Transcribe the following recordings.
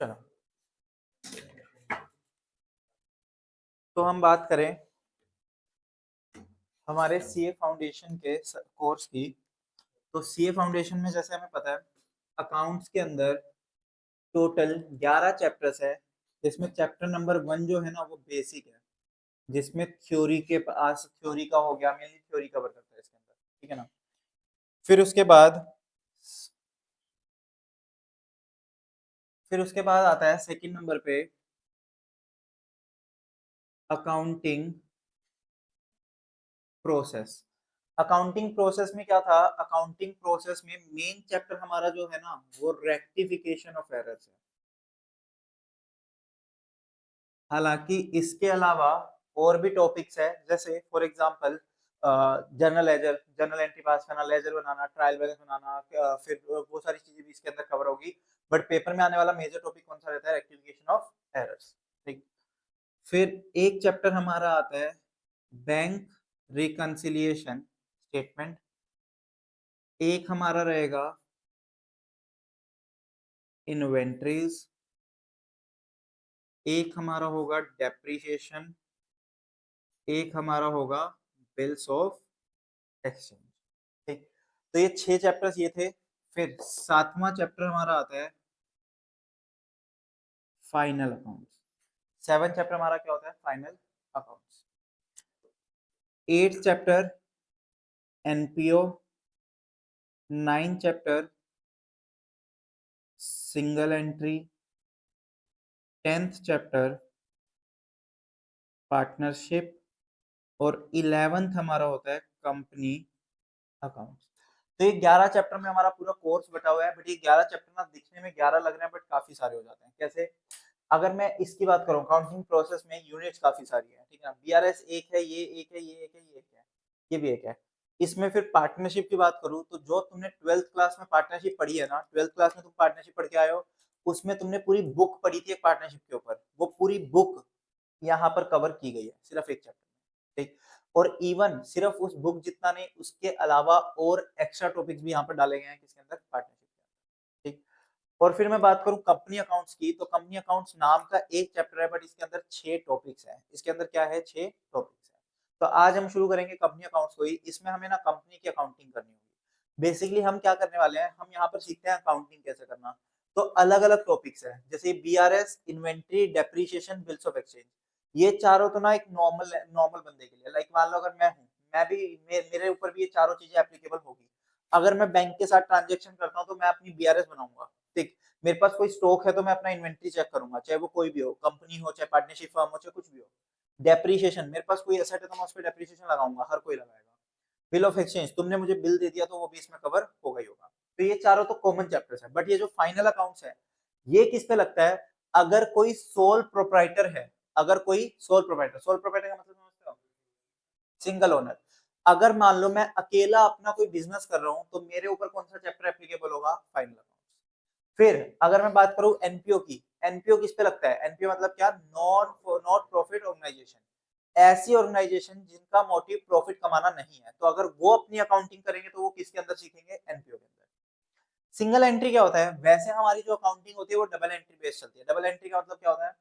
चलो, तो हम बात करें हमारे सीए फाउंडेशन के कोर्स की। तो सीए फाउंडेशन में जैसे हमें पता है अकाउंट्स के अंदर टोटल 11 चैप्टर्स है, जिसमें चैप्टर नंबर 1 जो है ना वो बेसिक है, जिसमें थ्योरी के पास थ्योरी का हो गया, मेनली थ्योरी कवर करता है इसके अंदर, ठीक है ना। फिर उसके बाद आता है सेकंड नंबर पे अकाउंटिंग प्रोसेस। अकाउंटिंग प्रोसेस में क्या था, अकाउंटिंग प्रोसेस में मेन चैप्टर हमारा जो है ना वो रेक्टिफिकेशन ऑफ एरर्स है। हालांकि इसके अलावा और भी टॉपिक्स है, जैसे for example journal ledger, journal entry पास करना, लेजर बनाना, ट्रायल बैलेंस बनाना, फिर वो सारी चीजें भी इसके अंदर कवर होगी। बट पेपर में आने वाला मेजर टॉपिक कौन सा रहता है, रेक्टिफिकेशन ऑफ एरर्स। ठीक। फिर एक चैप्टर हमारा आता है बैंक रिकंसिलिएशन स्टेटमेंट। एक हमारा रहेगा इन्वेंट्रीज। एक हमारा होगा डेप्रिसिएशन। एक हमारा होगा बिल्स ऑफ एक्सचेंज। ठीक। तो ये 6 चैप्टर्स ये थे। फिर 7वां चैप्टर हमारा आता है फाइनल अकाउंट्स। 7 चैप्टर हमारा क्या होता है, final accounts. 8 chapter NPO. 9 chapter single entry. 10th chapter partnership. और 11th हमारा होता है कंपनी अकाउंट्स। तो ये 11 चैप्टर में हमारा पूरा कोर्स बटा हुआ है। बट ये 11 चैप्टर ना दिखने में 11 लग रहे हैं, बट काफी सारे हो जाते हैं। कैसे, अगर मैं इसकी बात करूं, काउंटिंग प्रोसेस में यूनिट्स काफी सारी है, ठीक है ना। बीआरएस एक है, ये एक है, ये एक है, ये एक है, ये भी एक है। इसमें फिर पार्टनरशिप की बात करूं तो जो तुमने 12th क्लास में पार्टनरशिप पढ़ी है ना, 12th क्लास में तुम पार्टनरशिप पढ़ के आए हो, उसमें तुमने पूरी बुक पढ़ी थी एक पार्टनरशिप के ऊपर। वो पूरी बुक यहाँ पर कवर की गई है सिर्फ एक चैप्टर में। ठीक। और इवन सिर्फ उस बुक जितना नहीं, उसके अलावा और एक्स्ट्रा टॉपिक्स भी यहाँ पर डाले गए हैं किसके अंदर, पार्टनरशिप के अंदर। ठीक। और फिर मैं बात करूं कंपनी अकाउंट्स की, तो कंपनी अकाउंट्स नाम का एक चैप्टर है, बट इसके अंदर 6 टॉपिक्स हैं। इसके अंदर क्या है, 6 टॉपिक्स हैं। तो आज हम शुरू करेंगे कंपनी अकाउंट्स को ही। इसमें हमें ना कंपनी की अकाउंटिंग करनी होगी। बेसिकली हम क्या करने वाले हैं, हम यहाँ पर सीखते हैं अकाउंटिंग कैसे करना। तो अलग अलग टॉपिक्स है, जैसे BRS, inventory, depreciation, bills of exchange. ये चारों तो ना एक नॉर्मल नॉर्मल बंदे के लिए, लाइक मान लो अगर मैं हूँ, मैं भी मेरे ऊपर भी ये चारों चीजें एप्लीकेबल होगी। अगर मैं बैंक के साथ ट्रांजेक्शन करता हूँ तो मैं अपनी बीआरएस बनाऊंगा। ठीक। मेरे पास कोई स्टॉक है तो मैं अपना इन्वेंट्री चेक करूंगा, चाहे वो कोई भी हो, कंपनी हो, चाहे पार्टनरशिप फर्म हो, चाहे कुछ भी हो। डेप्रिसिएशन, मेरे पास कोई एसेट है तो मैं उस पर डेप्रिसिएशन लगाऊंगा, हर कोई लगाएगा। बिल ऑफ एक्सचेंज, तुमने मुझे बिल दे दिया तो वो भी इसमें कवर होगा ही होगा। तो ये चारों तो कॉमन चैप्टर्स है। बट ये जो फाइनल अकाउंट्स है, ये किस पे लगता है, अगर कोई सोल प्रोप्राइटर है, अगर कोई सोल प्रोप्राइटर का मतलब समझते हो, सिंगल ओनर। अगर मान लो मैं अकेला अपना कोई बिजनेस कर रहा हूं तो मेरे ऊपर कौन सा चैप्टर एप्लीकेबल होगा, फाइनल अकाउंट्स। फिर अगर मैं बात करूं एनपीओ की, एनपीओ किस पे लगता है, एनपीओ मतलब क्या, नॉट प्रॉफिट ऑर्गेनाइजेशन। ऐसी ऑर्गेनाइजेशन जिनका मोटिव प्रॉफिट कमाना नहीं है, तो अगर वो अपनी अकाउंटिंग करेंगे तो वो किसके अंदर सीखेंगे, एनपीओ के अंदर। सिंगल एंट्री क्या होता है, वैसे हमारी जो अकाउंटिंग होती है वो डबल एंट्री बेस्ड चलती है। डबल एंट्री का मतलब क्या होता है,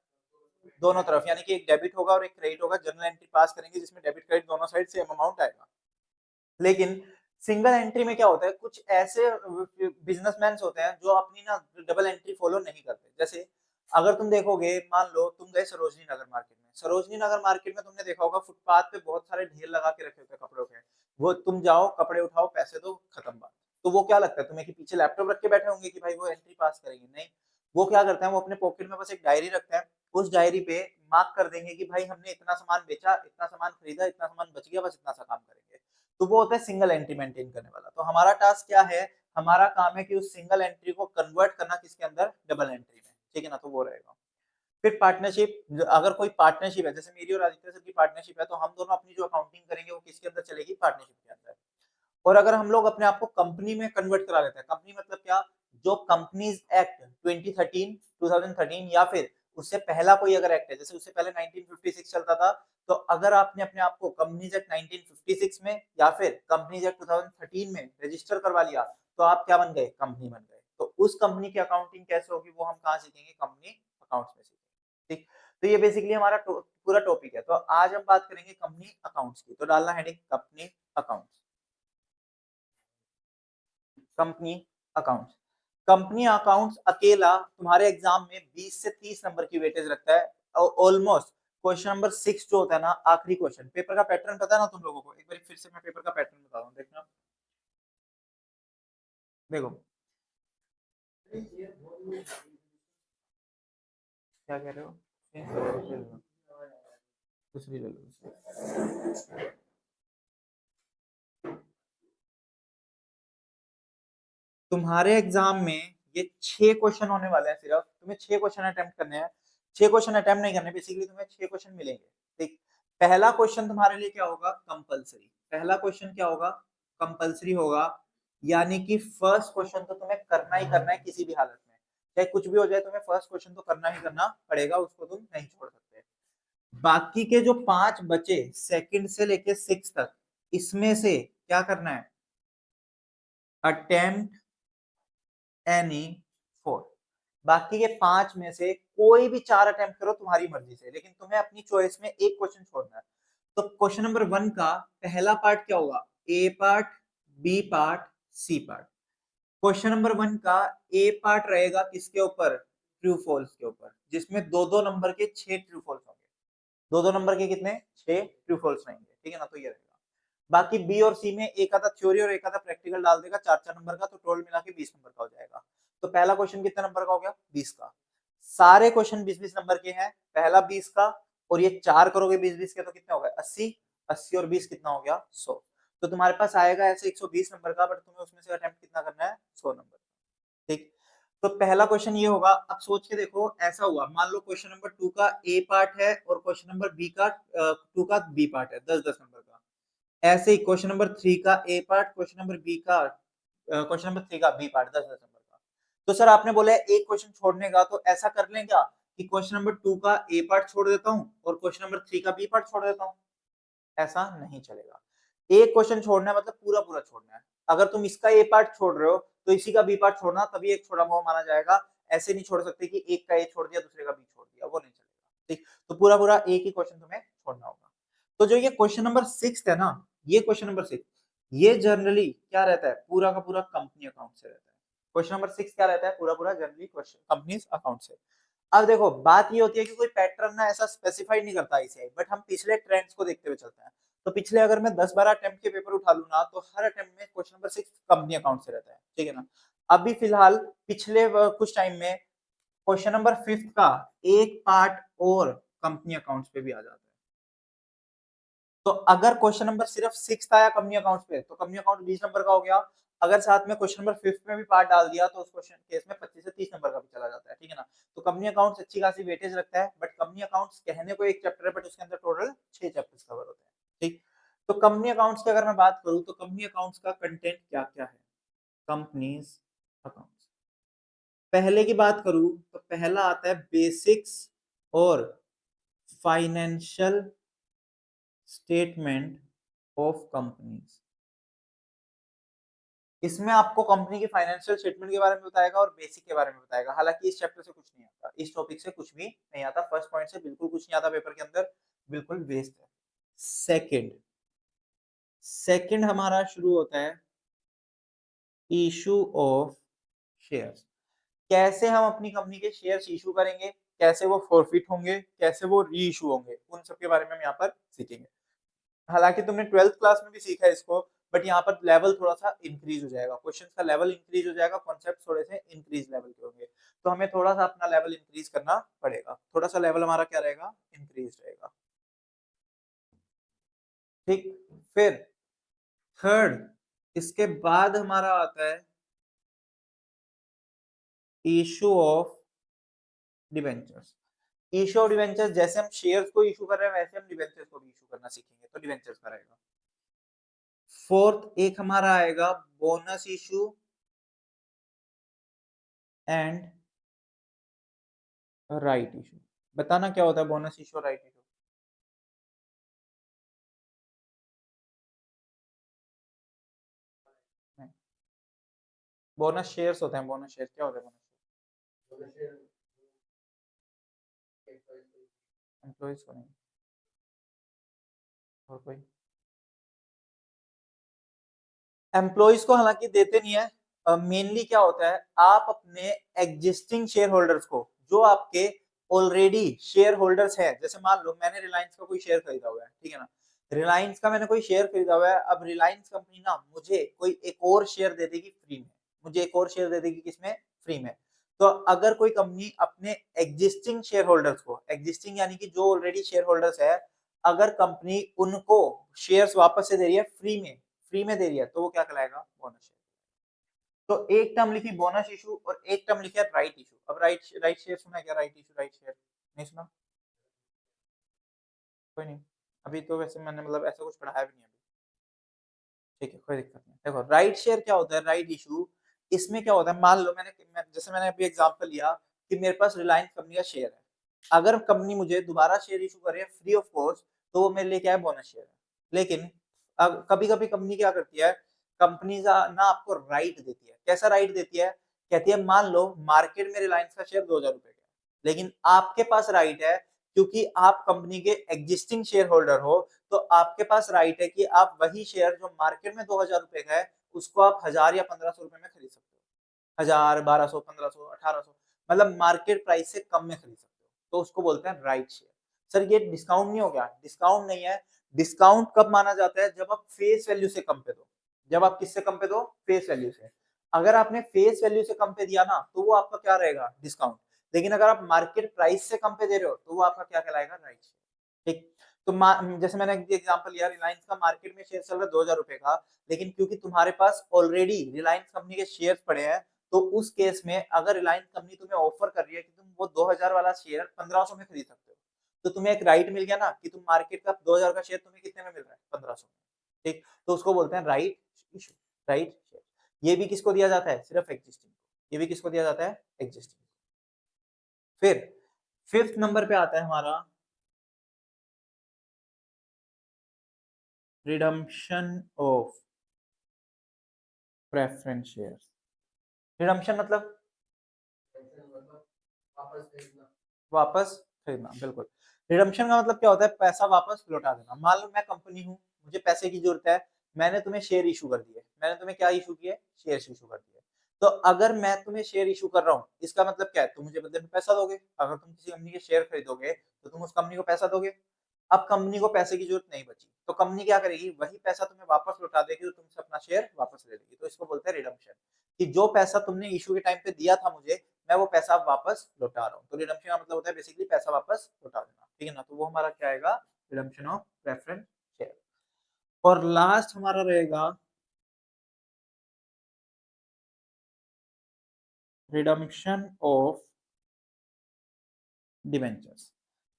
दोनों तरफ, यानी कि एक डेबिट होगा और एक क्रेडिट होगा। जनरल एंट्री पास करेंगे जिसमें डेबिट क्रेडिट दोनों साइड सेम अमाउंट आएगा। लेकिन सिंगल एंट्री में क्या होता है, कुछ ऐसे बिजनेसमैन होते हैं जो अपनी ना डबल एंट्री फॉलो नहीं करते। जैसे अगर तुम देखोगे, मान लो तुम गए सरोजनी नगर मार्केट में, सरोजनी नगर मार्केट में तुमने देखा होगा फुटपाथ पे बहुत सारे ढेर लगा के रखे होते हैं कपड़ों के। वो तुम जाओ, कपड़े उठाओ, पैसे दो, खत्म बात। तो वो क्या लगता है तुम्हें कि पीछे लैपटॉप रख के बैठे होंगे कि भाई वो एंट्री पास करेंगे, नहीं। वो क्या करते हैं, वो अपने पॉकेट में बस एक डायरी रखते हैं। उस डायरी पे मार्क कर देंगे कि भाई हमने इतना सामान बेचा, इतना सामान खरीदा, इतना सामान बच गया, बस इतना सा काम करेंगे। तो वो होता है सिंगल एंट्री मेंटेन करने वाला। तो हमारा टास्क क्या है, हमारा काम है कि उस सिंगल एंट्री को कन्वर्ट करना किसके अंदर, डबल एंट्री में, ठीक है ना। तो वो रहेगा। फिर पार्टनरशिप, अगर कोई पार्टनरशिप है, जैसे मेरी और आदित्य सर की पार्टनरशिप है, तो हम दोनों अपनी जो अकाउंटिंग करेंगे वो किसके अंदर चलेगी, पार्टनरशिप के अंदर। और अगर हम लोग अपने आप को कंपनी में कन्वर्ट करा लेते हैं, कंपनी मतलब क्या, जो कंपनीज एक्ट 2013 2013 या फिर उससे पहला कोई अगर एक्ट है, जैसे उससे पहले 1956 चलता था, तो अगर आपने अपने आप को कंपनीज एक्ट 1956 में या फिर कंपनीज एक्ट 2013 में रजिस्टर करवा लिया, तो आप क्या बन गए, कंपनी बन गए। तो उस कंपनी की अकाउंटिंग कैसे होगी वो हम कहाँ सीखेंगे, कंपनी अकाउंट्स में सीखेंगे। ठीक, तो ये बेसिकली हमारा पूरा टॉपिक है। तो आज हम बात करेंगे कंपनी अकाउंट्स की। तो डालना heading company accounts. Company accounts, company accounts अकेला तुम्हारे एग्जाम में 20 से 30 नंबर की वेटेज रखता है। ऑलमोस्ट क्वेश्चन नंबर 6 जो होता है ना, आखिरी क्वेश्चन, पेपर का पैटर्न पता है ना तुम लोगों को? एक बार फिर से मैं पेपर का पैटर्न बता रहा हूँ, देखना। देखो क्या कह रहे हो, दूसरी ले लो। तुम्हारे एग्जाम में ये 6 क्वेश्चन होने वाले हैं, सिर्फ तुम्हें 6 क्वेश्चन अटेम्प्ट करने हैं। 6 क्वेश्चन अटेम्प्ट नहीं करने, बेसिकली तुम्हें 6 क्वेश्चन मिलेंगे। ठीक, पहला क्वेश्चन तुम्हारे लिए क्या होगा, कंपलसरी। पहला क्वेश्चन क्या होगा, कंपलसरी होगा। यानी कि फर्स्ट क्वेश्चन तो तुम्हें करना ही करना है किसी भी हालत में, चाहे कुछ भी हो जाए, तुम्हें फर्स्ट क्वेश्चन तो करना ही करना पड़ेगा, उसको तुम नहीं छोड़ सकते। बाकी के जो 5 बचे सेकंड से लेके 6 तक, इसमें से क्या करना है, अटेम्प्ट एनी 4। बाकी के 5 में से कोई भी 4 अटेम्प्ट करो तुम्हारी मर्जी से, लेकिन तुम्हें अपनी चॉइस में एक क्वेश्चन छोड़ना है। तो क्वेश्चन नंबर 1 का पहला पार्ट क्या होगा, A part, B part, C part. Question number 1 का ए पार्ट रहेगा किसके ऊपर, ट्रू फॉल्स के ऊपर, जिसमें दो दो नंबर के 6 ट्रू फॉल्स होंगे। दो दो नंबर के कितने, 6 ट्रू फॉल्स रहेंगे, ठीक है ना। तो ये रहेगा। बाकी बी और सी में एक आधा थ्योरी और एक आधा प्रैक्टिकल डाल देगा, 4 4 नंबर का, तो टोटल मिला के 20 नंबर का हो जाएगा। तो पहला क्वेश्चन कितने नंबर का हो गया, 20 का। सारे क्वेश्चन 20 20 नंबर के हैं, पहला 20 का, और ये 4 करोगे 20 20 के तो कितने हो गए, 80। 80 और 20 कितना हो गया, 100। तो तुम्हारे पास आएगा ऐसे 120 नंबर का, बट तुम्हें उसमें से अटेम्प्ट कितना करना है, 100 नंबर। ठीक, तो पहला क्वेश्चन ये होगा। अब सोच के देखो, ऐसा हुआ, मान लो क्वेश्चन नंबर 2 का ए पार्ट है और क्वेश्चन नंबर बी का 2 का बी पार्ट है, 10 10 नंबर का। ऐसे ही क्वेश्चन नंबर 3 का ए पार्ट, क्वेश्चन नंबर बी का क्वेश्चन नंबर 3 का बी पार्ट, 10 10 नंबर का। तो सर आपने बोला है एक क्वेश्चन छोड़ने का, तो ऐसा कर लें क्या कि क्वेश्चन नंबर 2 का ए पार्ट छोड़ देता हूं और क्वेश्चन नंबर 3 का बी पार्ट छोड़ देता हूं? ऐसा नहीं चलेगा। एक क्वेश्चन छोड़ना है मतलब पूरा पूरा छोड़ना है। अगर तुम इसका ए पार्ट छोड़ रहे हो तो इसी का बी पार्ट छोड़ना, तभी एक छोड़ा हुआ माना जाएगा। ऐसे नहीं छोड़ सकते कि एक का ए छोड़ दिया दूसरे का बी छोड़ दिया, वो नहीं चलेगा। ठीक, तो पूरा पूरा एक ही क्वेश्चन तुम्हें छोड़ना होगा। तो जो ये क्वेश्चन नंबर 6 है ना, ये क्वेश्चन नंबर 6, ये जनरली क्या रहता है, पूरा का पूरा कंपनी अकाउंट से रहता है। क्वेश्चन नंबर 6 क्या रहता है, पूरा पूरा जनरली क्वेश्चन कंपनी अकाउंट से। अब देखो बात ये होती है कि कोई पैटर्न ना ऐसा स्पेसिफाई नहीं करता आईसीआई, बट हम पिछले ट्रेंड्स को देखते हुए चलते हैं। तो पिछले अगर मैं 10 12 अटेम्प्ट के पेपर उठा लू ना, तो हर अटेम्प्ट में क्वेश्चन नंबर 6 कंपनी अकाउंट से रहता है, ठीक है ना। अभी फिलहाल पिछले कुछ टाइम में क्वेश्चन नंबर 5 का एक पार्ट और कंपनी अकाउंट्स पे भी आ जाता है। तो अगर क्वेश्चन नंबर सिर्फ 6 आया कंपनी अकाउंट्स पे, तो कंपनी अकाउंट 20 नंबर का हो गया। अगर साथ में क्वेश्चन नंबर 5 में भी पार्ट डाल दिया, तो उस क्वेश्चन केस में 25 से 30 नंबर का भी चला जाता है, ठीक है ना। तो कंपनी अकाउंट्स अच्छी खासी वेटेज रखता है, बट कंपनी अकाउंट्स कहने को एक चैप्टर है, बट उसके अंदर टोटल 6 चैप्टर्स कवर होते हैं। ठीक, तो कंपनी अकाउंट्स की अगर मैं बात करूं, तो कंपनी अकाउंट्स का कंटेंट क्या क्या है, कंपनीज अकाउंट्स। पहले की बात करूं तो पहला आता है बेसिक्स और फाइनेंशियल स्टेटमेंट ऑफ कंपनीज। इसमें आपको कंपनी की फाइनेंशियल स्टेटमेंट के बारे में बताएगा और बेसिक के बारे में बताएगा। हालांकि इस चैप्टर से कुछ नहीं आता, इस टॉपिक से कुछ भी नहीं आता, फर्स्ट पॉइंट से बिल्कुल कुछ नहीं आता पेपर के अंदर, बिल्कुल वेस्ट है। सेकंड, सेकंड हमारा शुरू होता है इशू ऑफ शेयर्स। कैसे हम अपनी कंपनी के शेयर्स इशू करेंगे, कैसे वो फॉरफिट होंगे, कैसे वो री इशू होंगे, उन सब के बारे में हम यहाँ पर सीखेंगे। हालांकि तुमने 12th क्लास में भी सीखा है इसको, बट यहाँ पर लेवल थोड़ा सा इंक्रीज हो जाएगा, क्वेश्चंस का लेवल इंक्रीज हो जाएगा, कॉन्सेप्ट थोड़े से इंक्रीज लेवल के होंगे। तो हमें थोड़ा सा अपना लेवल इंक्रीज करना पड़ेगा, थोड़ा सा लेवल हमारा क्या रहेगा, इंक्रीज रहेगा। ठीक, फिर थर्ड, इसके बाद हमारा आता है issue of debentures. Issue of debentures, जैसे हम शेयर्स को इशू कर रहे हैं, वैसे हम डिवेंचर्स को भी इशू करना सीखेंगे, तो डिवेंचर्स का रहेगा। फोर्थ एक हमारा आएगा bonus issue and right issue. बताना क्या होता है बोनस इशू और राइट इशू। बोनस शेयर्स होते हैं, बोनस शेयर क्या होता है? बोनस एम्प्लॉइज को नहीं, और कोई एम्प्लॉइज को हालांकि देते नहीं है। मेनली क्या होता है, आप अपने एग्जिस्टिंग शेयर होल्डर्स को, जो आपके ऑलरेडी शेयर होल्डर्स है, जैसे मान लो मैंने रिलायंस का कोई शेयर खरीदा हुआ है, ठीक है ना, रिलायंस का मैंने कोई शेयर खरीदा हुआ है, अब रिलायंस कंपनी ना मुझे कोई एक और शेयर दे देगी फ्री में, मुझे एक और शेयर दे देगी किसमें, फ्री में। तो अगर कोई कंपनी अपने एग्जिस्टिंग शेयर होल्डर्स को, एग्जिस्टिंग यानी कि जो ऑलरेडी शेयर होल्डर्स है, अगर कंपनी उनको शेयर्स वापस से दे रही है फ्री में दे रही है, तो वो क्या कहलाएगा, बोनस शेयर। तो एक टर्म लिखी बोनस इशू और एक टर्म लिखा राइट इशू। अब राइट राइट शेयर सुना है क्या, राइट इशू राइट शेयर नहीं सुना, कोई नहीं, अभी तो वैसे मैंने मतलब ऐसा कुछ पढ़ाया भी नहीं अभी, ठीक है कोई दिक्कत नहीं। देखो राइट शेयर क्या होता है, राइट इशू, इसमें क्या होता है, मान लो जैसे मैंने अभी एग्जांपल लिया कि मेरे पास रिलायंस कंपनी का शेयर है, अगर कंपनी मुझे दोबारा शेयर इशू करे फ्री ऑफ कॉस्ट, तो वो मेरे लिए क्या है, बोनस शेयर है। लेकिन अब कभी-कभी कंपनी क्या करती है, कंपनी ना आपको राइट देती है। कैसा राइट देती है? कहती है मान लो मार्केट में रिलायंस का शेयर 2000 रुपए का है, लेकिन आपके पास राइट है, क्योंकि आप कंपनी के एग्जिस्टिंग शेयर होल्डर हो, तो आपके पास राइट है कि आप वही शेयर जो मार्केट में 2000 रुपए का है, उसको आप 1000 या 1500 रुपए में खरीद सकते हो। 1000, 1200, 1500, 1800, मतलब मार्केट प्राइस से कम में खरीद सकते हो, तो उसको बोलते हैं राइट शेयर। सर ये डिस्काउंट नहीं हो गया? डिस्काउंट नहीं है। डिस्काउंट कब माना जाता है, जब आप फेस वैल्यू से कम पे दो। जब आप किससे कम पे दो, फेस वैल्यू से। अगर आपने फेस वैल्यू से कम पे दिया ना, तो वो आपका क्या रहेगा, डिस्काउंट। लेकिन अगर आप मार्केट प्राइस से कम पे दे रहे हो, तो वो आपका क्या कहलाएगा, राइट शेयर। ठीक। तो जैसे मैंने एग्जांपल लिया, रिलायंस का मार्केट में शेयर चल रहा है 2000 रुपए का, लेकिन क्योंकि तुम्हारे पास ऑलरेडी रिलायंस कंपनी के शेयर्स पड़े हैं, तो उस केस में अगर रिलायंस कंपनी तुम्हें ऑफर कर रही है कि तुम वो 2000 वाला शेयर 1500 में खरीद सकते हो, तो तुम्हें एक राइट मिल गया ना कि तुम मार्केट का 2000 का शेयर तुम्हें कितने में मिल रहा है, 1500 में। ठीक, तो उसको बोलते हैं राइट इशू, राइट शेयर। ये भी किसको दिया जाता है, सिर्फ एग्जिस्टिंग। ये भी किसको दिया जाता है, एग्जिस्टिंग। फिर फिफ्थ नंबर पे आता है हमारा redemption of preference shares. Redemption मतलब वापस खरीदना, बिल्कुल। रिडम्पशन का मतलब क्या होता है, पैसा वापस लौटा देना। मान लो मैं कंपनी हूँ, मुझे पैसे की जरूरत है, मैंने तुम्हें शेयर इशू कर दिए, मैंने तुम्हें क्या इशू किए, शेयर इशू कर दिए। तो अगर मैं तुम्हें शेयर इशू कर रहा हूँ, इसका मतलब क्या है, तुम मुझे बदले में पैसा दोगे। अगर तुम किसी कंपनी के शेयर खरीदोगे, तो तुम उस कंपनी को पैसा दोगे। अब कंपनी को पैसे की जरूरत नहीं बची, तो कंपनी क्या करेगी, वही पैसा तुम्हें वापस लौटा देगी, तो तुमसे अपना शेयर वापस ले लेगी। तो इसको बोलते हैं रिडम्पशन, कि जो पैसा तुमने इशू के टाइम पे दिया था मुझे, मैं वो पैसा वापस लौटा रहा हूँ। तो रिडम्पशन का मतलब होता है बेसिकली पैसा वापस लौटा देना, ठीक है ना। तो वो हमारा क्या आएगा, रिडम्पशन ऑफ प्रेफरेंस शेयर। और लास्ट हमारा रहेगा रिडम्पशन ऑफ डिबेंचर्स।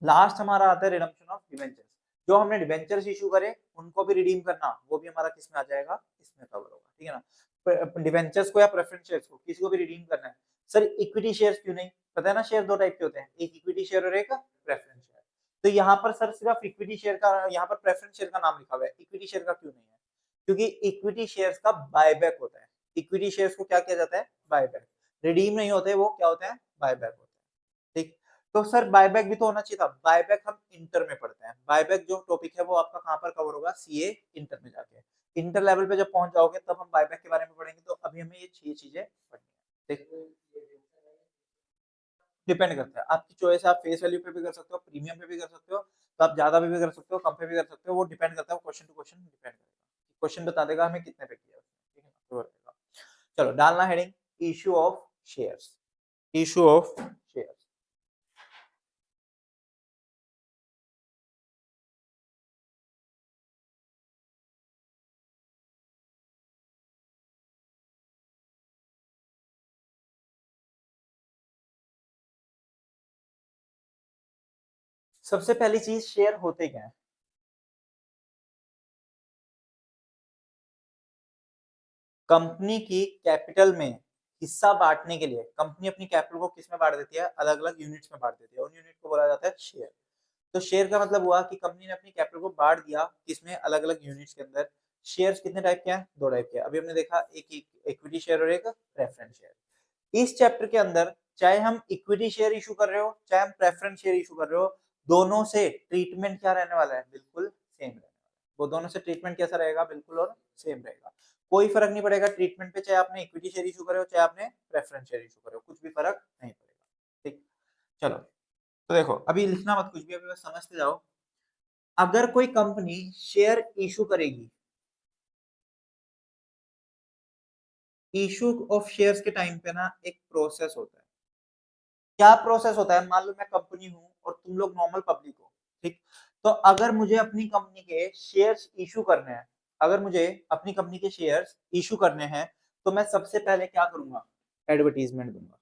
लास्ट हमारा आता है रिडम्पशन ऑफ डिबेंचर्स। जो हमने डिबेंचर्स इशू करे, उनको भी रिडीम करना, वो भी हमारा किस में आ जाएगा, इसमें कवर होगा, ठीक है ना। डिबेंचर्स को या प्रेफरेंस शेयर्स को, किसी को भी रिडीम करना है। सर इक्विटी शेयर्स क्यों नहीं, पता है ना, शेयर दो टाइप के होते हैं, एक इक्विटी शेयर और एक प्रेफरेंस शेयर। तो यहाँ पर सर सिर्फ इक्विटी शेयर का, यहाँ पर प्रेफरेंस शेयर का नाम लिखा हुआ है, इक्विटी शेयर का क्यों नहीं है, क्योंकि इक्विटी शेयर्स का बायबैक होता है। इक्विटी शेयर्स को क्या किया जाता है, बायबैक। रिडीम नहीं होते, वो क्या होते हैं, बायबैक होते हैं। ठीक। तो सर बायबैक भी तो होना चाहिए था। बायबैक हम इंटर में पढ़ते हैं, बायबैक जो टॉपिक है वो आपका कहाँ पर कवर होगा, सीए इंटर में जाके। इंटर लेवल पे जब पहुंच जाओगे, तब हम बायबैक के बारे में पढ़ेंगे। तो अभी हमें ये 6 चीजें पढ़नी है। डिपेंड करता है, आपकी चॉइस। आप फेस वैल्यू पे भी कर सकते हो, प्रीमियम पे भी कर सकते हो, तो आप ज्यादा भी कर सकते हो, कम पे भी कर सकते हो। वो डिपेंड करता है, क्वेश्चन टू क्वेश्चन डिपेंड करेगा। क्वेश्चन बता देगा हमें कितने पे किया है, ठीक है ना, तो रहेगा। चलो डालना heading, issue of shares, issue of shares. सबसे पहली चीज, शेयर होते क्या है। कंपनी की कैपिटल में हिस्सा बांटने के लिए, कंपनी अपनी कैपिटल को किस में बांट देती है, अलग अलग यूनिट्स में बांट देती है, उन यूनिट को बोला जाता है शेयर। तो शेयर का मतलब हुआ कि कंपनी ने अपनी कैपिटल को बांट दिया किसमें, अलग अलग यूनिट्स के अंदर। शेयर्स कितने टाइप के हैं? 2 टाइप के हैं। अभी हमने देखा एक इक्विटी शेयर और एक प्रेफरेंस शेयर। इस चैप्टर के अंदर चाहे हम इक्विटी शेयर इश्यू कर रहे हो, चाहे हम प्रेफरेंस शेयर इश्यू कर रहे हो, दोनों से ट्रीटमेंट क्या रहने वाला है? बिल्कुल सेम रहने वाला है। वो दोनों से ट्रीटमेंट कैसा रहेगा? बिल्कुल और सेम रहेगा। कोई फर्क नहीं पड़ेगा ट्रीटमेंट पे, चाहे आपने इक्विटी शेयर इश्यू करे हो, चाहे आपने प्रेफरेंस शेयर इश्यू करे हो, कुछ भी फर्क नहीं पड़ेगा। ठीक, चलो तो देखो अभी लिखना मत कुछ भी, अभी बस समझते जाओ। अगर कोई कंपनी शेयर इशू करेगी, इशू ऑफ शेयर्स के टाइम पे ना एक प्रोसेस होता है। क्या प्रोसेस होता है? मान लो मैं कंपनी हूं और तुम लोग नॉर्मल पब्लिक हो, ठीक? तो अगर मुझे अपनी कंपनी के शेयर्स इशू करने हैं, अगर मुझे अपनी कंपनी के शेयर्स इशू करने हैं, तो मैं सबसे पहले क्या करूंगा? एडवर्टीजमेंट दूंगा।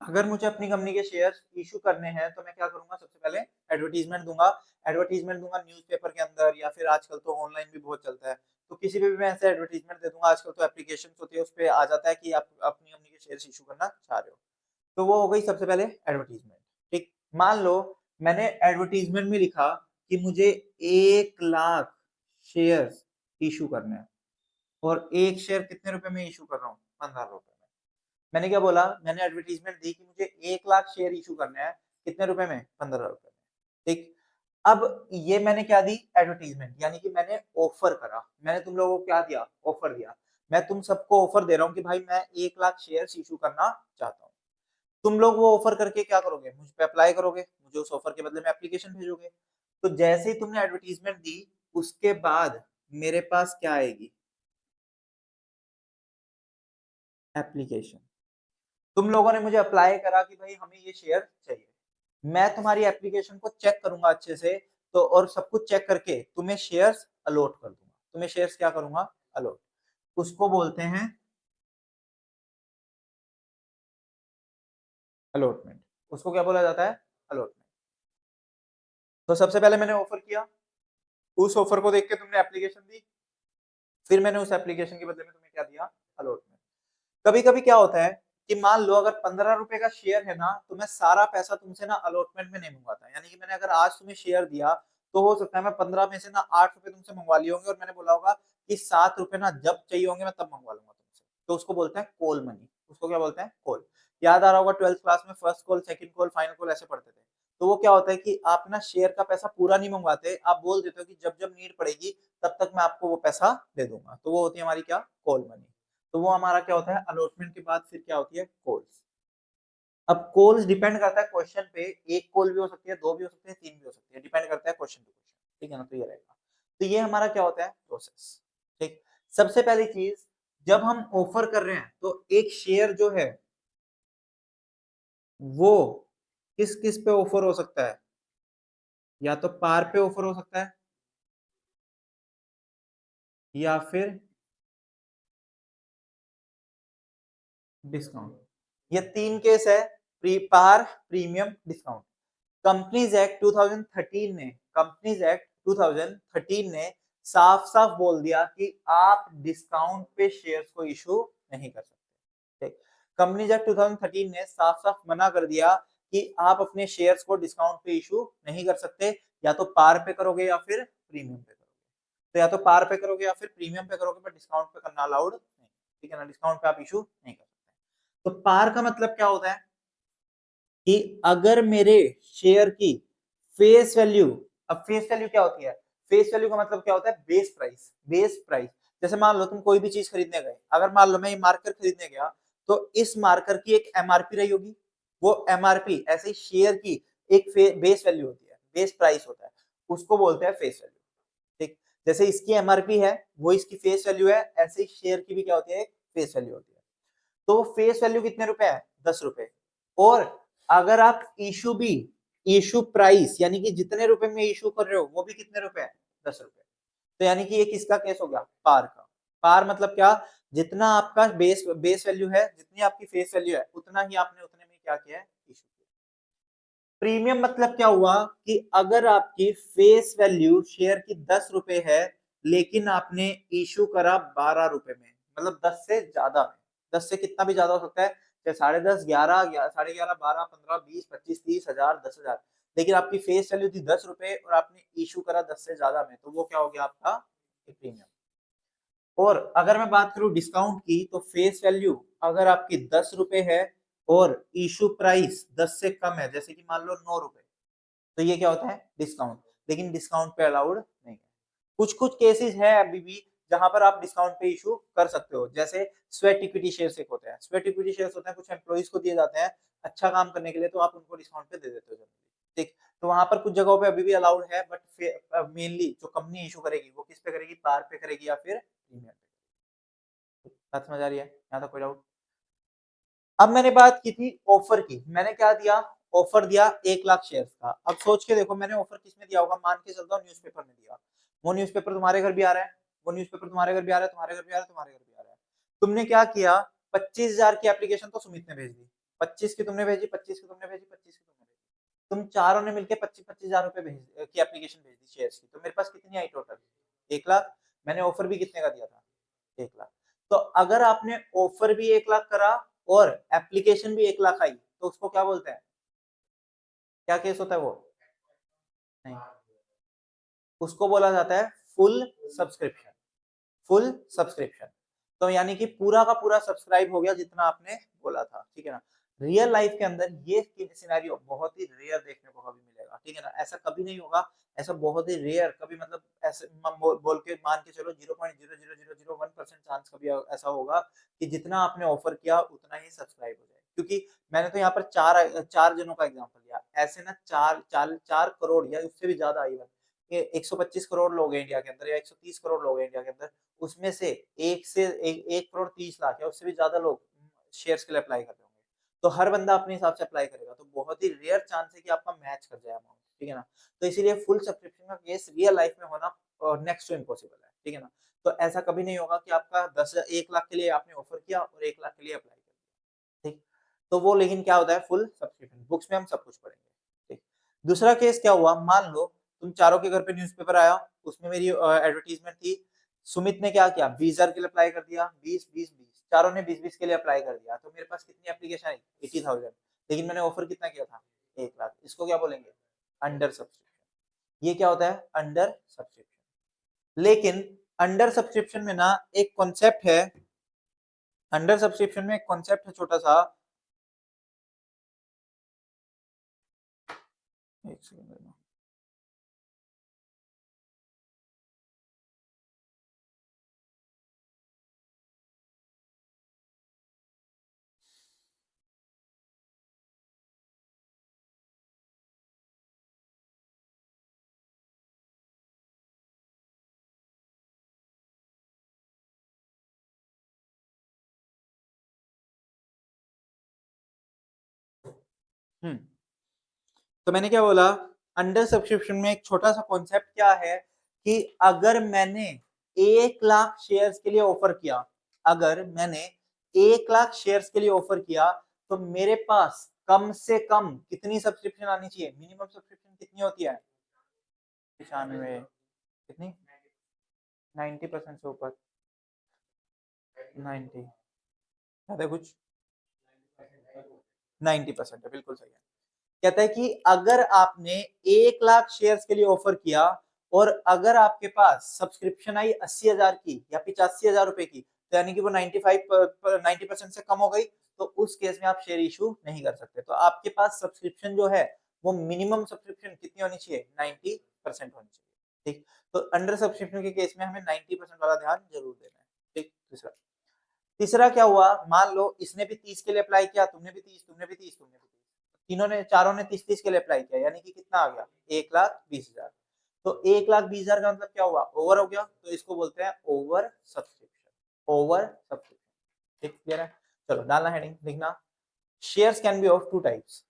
अगर मुझे अपनी कंपनी के शेयर्स इशू करने हैं तो मैं क्या करूंगा? सबसे पहले एडवर्टीजमेंट दूंगा। एडवर्टीजमेंट दूंगा न्यूज़पेपर के अंदर, या फिर आजकल तो ऑनलाइन भी बहुत चलता है, तो किसी पे भी मैं ऐसे एडवर्टीजमेंट दे दूंगा। आजकल तो एप्लीकेशन होती है, उस पे आ जाता है कि आप अपनी कंपनी के शेयर्स इशू करना चाह रहे हो। तो वो हो गई सबसे पहले एडवर्टीजमेंट। ठीक, मान लो मैंने एडवर्टीजमेंट में लिखा कि मुझे 1 लाख शेयर्स इशू करने हैं, और एक शेयर कितने रुपए में इशू कर रहा हूँ? 15 रुपए में। मैंने क्या बोला? मैंने एडवर्टीजमेंट दी कि मुझे 1 लाख शेयर इशू करने हैं, कितने रुपए में? 15 रुपए में। ठीक, अब ये मैंने क्या दी? एडवर्टीजमेंट, यानी कि मैंने ऑफर करा। मैंने तुम लोगों को क्या दिया? ऑफर दिया। मैं तुम सबको ऑफर दे रहा हूँ कि भाई मैं 1 लाख शेयर इशू करना चाहता हूँ। तुम लोग वो ऑफर करके क्या करोगे? मुझ पे अप्लाई करोगे, मुझे उस ऑफर के बदले में एप्लीकेशन भेजोगे। तो जैसे ही तुमने एडवर्टीजमेंट दी, उसके बाद मेरे पास क्या आएगी? एप्लीकेशन। तुम लोगों ने मुझे अप्लाई करा कि भाई हमें ये शेयर चाहिए। मैं तुम्हारी एप्लीकेशन को चेक करूंगा अच्छे से, तो और सब कुछ चेक करके तुम्हें शेयर्स अलॉट कर दूंगा। तुम्हें शेयर्स क्या करूंगा? अलॉट। उसको बोलते हैं अलॉटमेंट। उसको क्या बोला जाता है? अलॉटमेंट। तो सबसे पहले मैंने ऑफर किया, उस ऑफर को देख के तुमने एप्लीकेशन दी, फिर मैंने उस एप्लीकेशन के बदले में तुम्हें क्या दिया? अलॉटमेंट। कभी कभी क्या होता है कि मान लो अगर 15 रुपए का शेयर है ना, तो मैं सारा पैसा तुमसे ना अलॉटमेंट में नहीं मंगवाता। यानी कि मैंने अगर आज तुम्हें शेयर दिया, तो हो सकता है मैं 15 में से ना 8 रुपए तुमसे मंगवा लिए होंगे, और मैंने बोला होगा कि 7 रुपए ना जब चाहिए होंगे मैं तब मंगवा लूंगा तुमसे। तो उसको बोलते हैं कॉल मनी। उसको क्या बोलते हैं? कॉल। याद आ रहा होगा 12th क्लास में first call, second call, final call ऐसे पढ़ते थे। तो वो क्या होता है कि आप ना शेयर का पैसा पूरा नहीं मंगवाते, आप बोल देते हो कि जब जब नीड पड़ेगी तब तक मैं आपको वो पैसा दे दूंगा। तो वो होती है हमारी क्या? Call money. तो वो हमारा क्या होता है? अलॉटमेंट के बाद फिर क्या होती है? कॉल्स। अब कॉल्स डिपेंड करता है क्वेश्चन पे, एक कॉल भी हो सकती है, दो भी हो सकती है, तीन भी हो सकती है, डिपेंड करता है क्वेश्चन टू क्वेश्चन। ठीक है ना? तो ये रहेगा। तो ये हमारा क्या होता है? प्रोसेस। ठीक, सबसे पहली चीज, जब हम ऑफर कर रहे हैं तो एक शेयर जो है वो किस किस पे ऑफर हो सकता है? या तो पार पे ऑफर हो सकता है, या फिर डिस्काउंट। ये तीन केस है, प्री पार, प्रीमियम, डिस्काउंट। कंपनीज एक्ट 2013 ने कंपनीज एक्ट 2013 ने साफ साफ बोल दिया कि आप डिस्काउंट पे शेयर्स को इशू नहीं कर सकते। ठीक, कंपनीज एक्ट 2013 ने साफ साफ मना कर दिया कि आप अपने शेयर्स को डिस्काउंट पे इशू नहीं कर सकते। या तो पार पे करोगे या फिर प्रीमियम पे करोगे। तो या तो पार पे करोगे या फिर प्रीमियम पे करोगे, पर डिस्काउंट पे करना अलाउड नहीं। ठीक है ना? डिस्काउंट पे आप इशू नहीं कर सकते। तो पार का मतलब क्या होता है कि अगर मेरे शेयर की फेस वैल्यू, अब फेस वैल्यू क्या होती है? फेस वैल्यू का मतलब क्या होता है? Base price. बेस प्राइस, जैसे मान लो तुम कोई भी चीज खरीदने गए, अगर मान लो मैं ये मार्कर खरीदने गया, तो इस मार्कर की एक एमआरपी रही होगी। वो एमआरपी ऐसे ही शेयर की एक बेस वैल्यू होती है, बेस प्राइस होता है, उसको बोलते हैं फेस वैल्यू। ठीक, जैसे इसकी एमआरपी है, वो इसकी फेस वैल्यू है, ऐसे ही शेयर की भी क्या होती है? फेस वैल्यू होती है। तो फेस वैल्यू कितने रुपए है? 10 रुपए। और अगर आप इशू भी, इशू प्राइस यानी कि जितने रुपए में इशू कर रहे हो वो भी कितने रुपए है? 10 रुपए। तो यानी कि ये किसका केस हो गया? पार का। पार मतलब क्या? जितना आपका बेस बेस वैल्यू है, जितनी आपकी फेस वैल्यू है, उतना ही आपने उतने में क्या किया है? इशू किया। प्रीमियम मतलब क्या हुआ कि अगर आपकी फेस वैल्यू शेयर की 10 रुपए है, लेकिन आपने इशू करा 12 रुपए में, मतलब 10 से ज्यादा में। 10 से कितना भी ज्यादा हो सकता है, चाहे 10.5, 11, 11, 11.5, 12, 15, 20, 25, 30, 1000, 10,000, लेकिन आपकी फेस वैल्यू थी 10 रुपए और आपने इशू करा 10 से ज्यादा में, तो वो क्या हो गया आपका प्रीमियम। और अगर मैं बात करूं डिस्काउंट की, तो फेस वैल्यू अगर आपकी 10 रुपए है और इशू प्राइस 10 से कम है, जैसे कि मान लो 9 रुपए, तो ये क्या होता है डिस्काउंट। लेकिन डिस्काउंट पे अलाउड नहीं है। कुछ कुछ केसेस है अभी भी जहां पर आप डिस्काउंट पे इशू कर सकते हो, जैसे स्वेट इक्विटी शेयर्स एक होते हैं। स्वेट इक्विटी शेयर्स होते हैं, कुछ एम्प्लॉइज को दिए जाते हैं अच्छा काम करने के लिए, तो आप उनको डिस्काउंट पे दे देते हो। ठीक, तो वहां पर कुछ जगहों पे अभी भी अलाउड है, बट मेनली जो कंपनी इशू करेगी वो किस पे करेगी, पार पे करेगी या फिर प्रीमियम पे। बात समझ आ रही है यहाँ तक, कोई डाउट? अब मैंने बात की थी ऑफर की, मैंने क्या दिया, ऑफर दिया 1 लाख शेयर्स का। अब सोच के देखो मैंने ऑफर किसमें दिया होगा, मान के चलता हूँ न्यूज़पेपर में दिया। वो न्यूज़पेपर तुम्हारे घर भी आ रहा है, वो न्यूज़पेपर तुम्हारे घर भी आ रहा है, तुम्हारे घर भी आ रहा है, तुम्हारे घर भी आ रहा है। तुमने क्या किया, 25,000 की एप्लीकेशन तो सुमित ने भेज दी, 25 की तुमने भेजी, 25 की तुमने भेजी, 25 की तुमने भेजी, तुम चारों ने मिलकर 25,000 रुपए की एप्लीकेशन भेज दी शेयर्स की। तो मेरे पास कितनी आई टोटल, 1 लाख। मैंने ऑफर भी कितने का दिया था, 1 लाख। तो अगर आपने ऑफर भी 1 लाख करा और एप्लीकेशन भी 1 लाख आई, तो उसको क्या बोलते हैं, क्या केस होता है वो? नहीं, उसको बोला जाता है फुल सब्सक्रिप्शन। फुल सब्सक्रिप्शन, तो यानी कि पूरा का पूरा सब्सक्राइब हो गया जितना आपने बोला था, ठीक है ना। रियल लाइफ के अंदर ये सिनेरियो बहुत ही रेयर देखने को कभी मिलेगा, ठीक है ना, ऐसा कभी नहीं होगा। ऐसा बहुत ही रेयर कभी, मतलब ऐसे बोल के मान के चलो 0.00001% चांस कभी ऐसा होगा कि जितना आपने ऑफर किया उतना ही सब्सक्राइब हो जाए। क्योंकि मैंने तो यहाँ पर चार चार जनों का एग्जांपल लिया, ऐसे ना 4 करोड़ या उससे भी ज्यादा, इवन 125 करोड़ लोग हैं इंडिया के अंदर या 130 करोड़ लोग हैं इंडिया के अंदर, उसमें से 1 करोड़ 30 लाख या उससे भी ज्यादा लोग शेयर्स के लिए अप्लाई कर रहे होंगे। तो हर बंदा अपने हिसाब से अप्लाई करेगा, तो बहुत ही रेयर चांस है कि आपका मैच कर जाए अमाउंट, ठीक है ना। तो इसीलिए फुल सब्सक्रिप्शन का केस रियल लाइफ में होना नेक्स्ट टू इम्पॉसिबल है, ठीक है ना। तो ऐसा कभी नहीं होगा कि आपका 1 लाख के लिए आपने ऑफर किया और 1 लाख के लिए अप्लाई कर दिया, ठीक। तो वो लेकिन क्या होता है फुल सब्सक्रिप्शन, बुक्स में हम सब कुछ पढ़ेंगे, ठीक। दूसरा केस क्या हुआ, मान लो तुम चारों के घर पे न्यूज़पेपर आया, उसमें मेरी एडवर्टाइजमेंट थी। सुमित ने क्या किया, 20,000 के लिए अप्लाई कर दिया, 20 20 20, चारों ने 20 20 के लिए अप्लाई कर दिया, तो मेरे पास कितनी एप्लीकेशन आई, 80,000। लेकिन मैंने ऑफर कितना किया था, 1 लाख। इसको क्या बोलेंगे, अंडर सब्सक्रिप्शन। ये क्या होता है, अंडर सब्सक्रिप्शन। लेकिन अंडर सब्सक्रिप्शन में ना एक कॉन्सेप्ट है, अंडर सब्सक्रिप्शन में एक कॉन्सेप्ट है छोटा सा, एक सेकंड। हम्म, तो मैंने क्या बोला, अंडर सब्सक्रिप्शन में एक छोटा सा कॉन्सेप्ट क्या है कि अगर मैंने 1 लाख शेयर्स के लिए ऑफर किया, अगर मैंने 1 लाख शेयर्स के लिए ऑफर किया, तो मेरे पास कम से कम कितनी सब्सक्रिप्शन आनी चाहिए, मिनिमम सब्सक्रिप्शन कितनी होती है, 95, कितनी, 90% से ऊपर, 90, याद है कुछ, 90% है, बिल्कुल सही है। कहता है कि अगर आपने 1 लाख शेयर्स के लिए ऑफर किया और अगर आपके पास सब्सक्रिप्शन आई 80,000 की या 85,000 रुपए की, तो यानी कि वो 90% से कम हो गई, तो उस केस में आप शेयर इशू नहीं कर सकते। तो आपके पास सब्सक्रिप्शन जो है वो मिनिमम सब्सक्रिप्शन कितनी होनी चाहिए, 90% होनी चाहिए, ठीक। तो अंडर सब्सक्रिप्शन के केस में हमें 90% वाला ध्यान जरूर देना है, ठीक। दूसरा, तीसरा क्या हुआ, मान लो इसने भी 30 के लिए अप्लाई किया, तुमने भी 30, तुमने भी 30, तुमने भी 30, तीनों ने, चारों ने 30 30 के लिए अप्लाई किया, यानी कि कितना आ गया, 1,20,000। तो 1,20,000 का मतलब क्या हुआ, ओवर हो गया, तो इसको बोलते हैं ओवर सब्सक्रिप्शन, ओवर सब्सक्रिप्शन, ठीक, क्लियर है। चलो डालना हेडिंग, लिखना, shares can be of two types,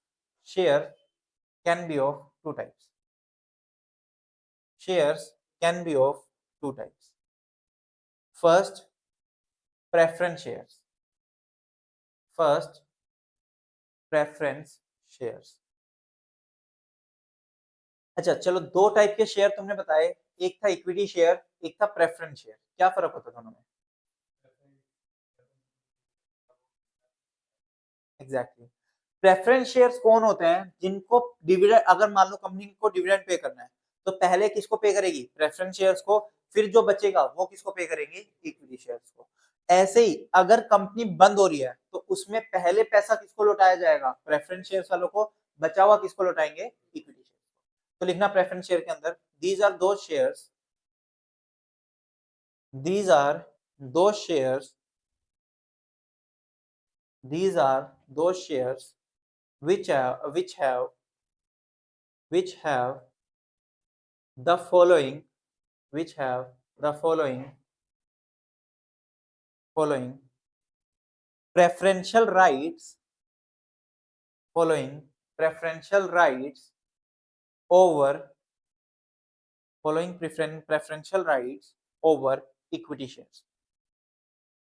share can be of two types, shares can be of two types. First, preference shares, first preference shares. अच्छा चलो, दो टाइप के share तुमने बताए, एक था इक्विटी शेयर, एक था प्रेफरेंस शेयर, क्या फर्क होता है दोनों में? एग्जैक्टली, प्रेफरेंस शेयर्स कौन होते हैं? जिनको डिविडेंड, अगर मान लो कंपनी को डिविडेंड पे करना है तो पहले किसको पे करेगी? प्रेफरेंस शेयर्स को। फिर जो बचेगा वो किसको पे करेंगी? इक्विटी शेयर्स को। ऐसे ही अगर कंपनी बंद हो रही है तो उसमें पहले पैसा किसको लौटाया जाएगा? प्रेफरेंस शेयर्स वालों को। बचा हुआ किसको लौटाएंगे? इक्विटी शेयर्स को। तो लिखना प्रेफरेंस शेयर के अंदर, दीज आर दो shares, these are those shares, these are those shares which have the following, which have the following preferential rights, following preferential rights over, preferential rights over equity shares।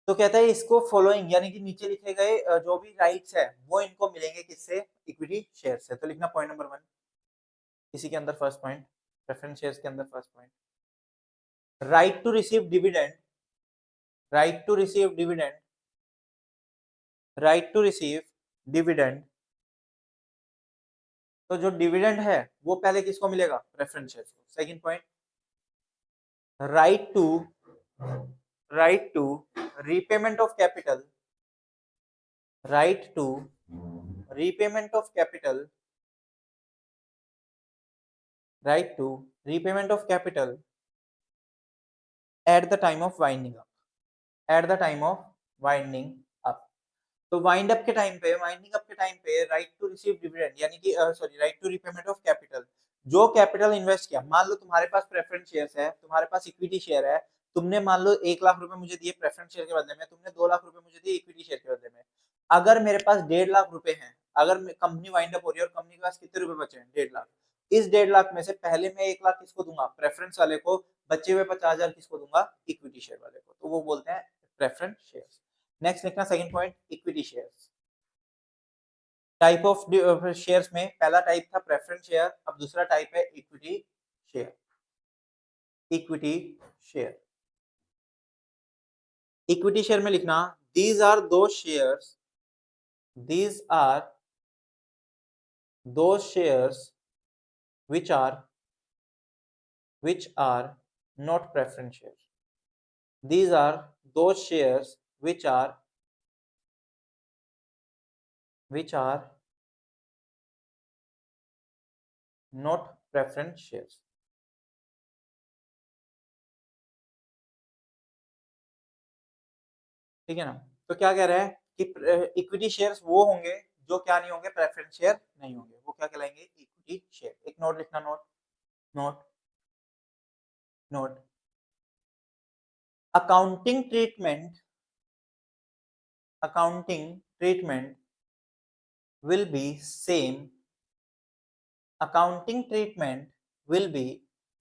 तो कहता है इसको following यानी कि नीचे लिखे गए जो भी राइट्स है वो इनको मिलेंगे किससे? इक्विटी शेयर से। तो लिखना पॉइंट नंबर 1 इसी के अंदर फर्स्ट पॉइंट, प्रेफरेंस शेयर्स के अंदर first point, right to receive dividend, right to receive dividend, right to receive dividend. तो जो डिविडेंड है वो पहले किसको मिलेगा? प्रेफरेंस शेयर्स को। Second point, right to repayment of capital, right to repayment of capital, right to repayment of capital at the time of winding up, at the time of winding up. तो wind up के time पे, winding up के time पे right to receive dividend यानी कि sorry right to repayment of capital, जो capital invest किया, मान लो तुम्हारे पास प्रेफरेंस शेयर्स है, तुम्हारे पास इक्विटी शेयर है, तुमने मान लो 1 लाख रुपए मुझे दिए प्रेफरेंस शेयर के बदले में, तुमने 2 लाख रुपए मुझे दिए इक्विटी शेयर के बदले में। अगर मेरे पास 1.5 लाख रुपए हैं, अगर कंपनी वाइंड अप हो रही है और कंपनी के पास कितने रुपए बचे हैं? 1.5 लाख। इस 1.5 लाख में से पहले मैं 1 लाख किसको दूंगा? प्रेफरेंस वाले को। बचे हुए 50,000 किसको दूंगा? इक्विटी शेयर वाले को। तो वो बोलते हैं प्रेफरेंस शेयर्स। नेक्स्ट लिखना second point, equity shares. Type of shares में पहला टाइप था प्रेफरेंस शेयर, अब दूसरा टाइप है equity share. Equity share, equity share में लिखना दीज आर दो shares, these are those shares which are not preference shares, these are those shares which are not preference shares। ठीक है ना? तो क्या कह रहा है कि इक्विटी शेयर्स वो होंगे जो क्या नहीं होंगे? प्रेफरेंस शेयर नहीं होंगे। वो क्या कहलाएंगे? Equity share. एक नोट लिखना, note note note, accounting treatment, accounting treatment will be same, accounting treatment will be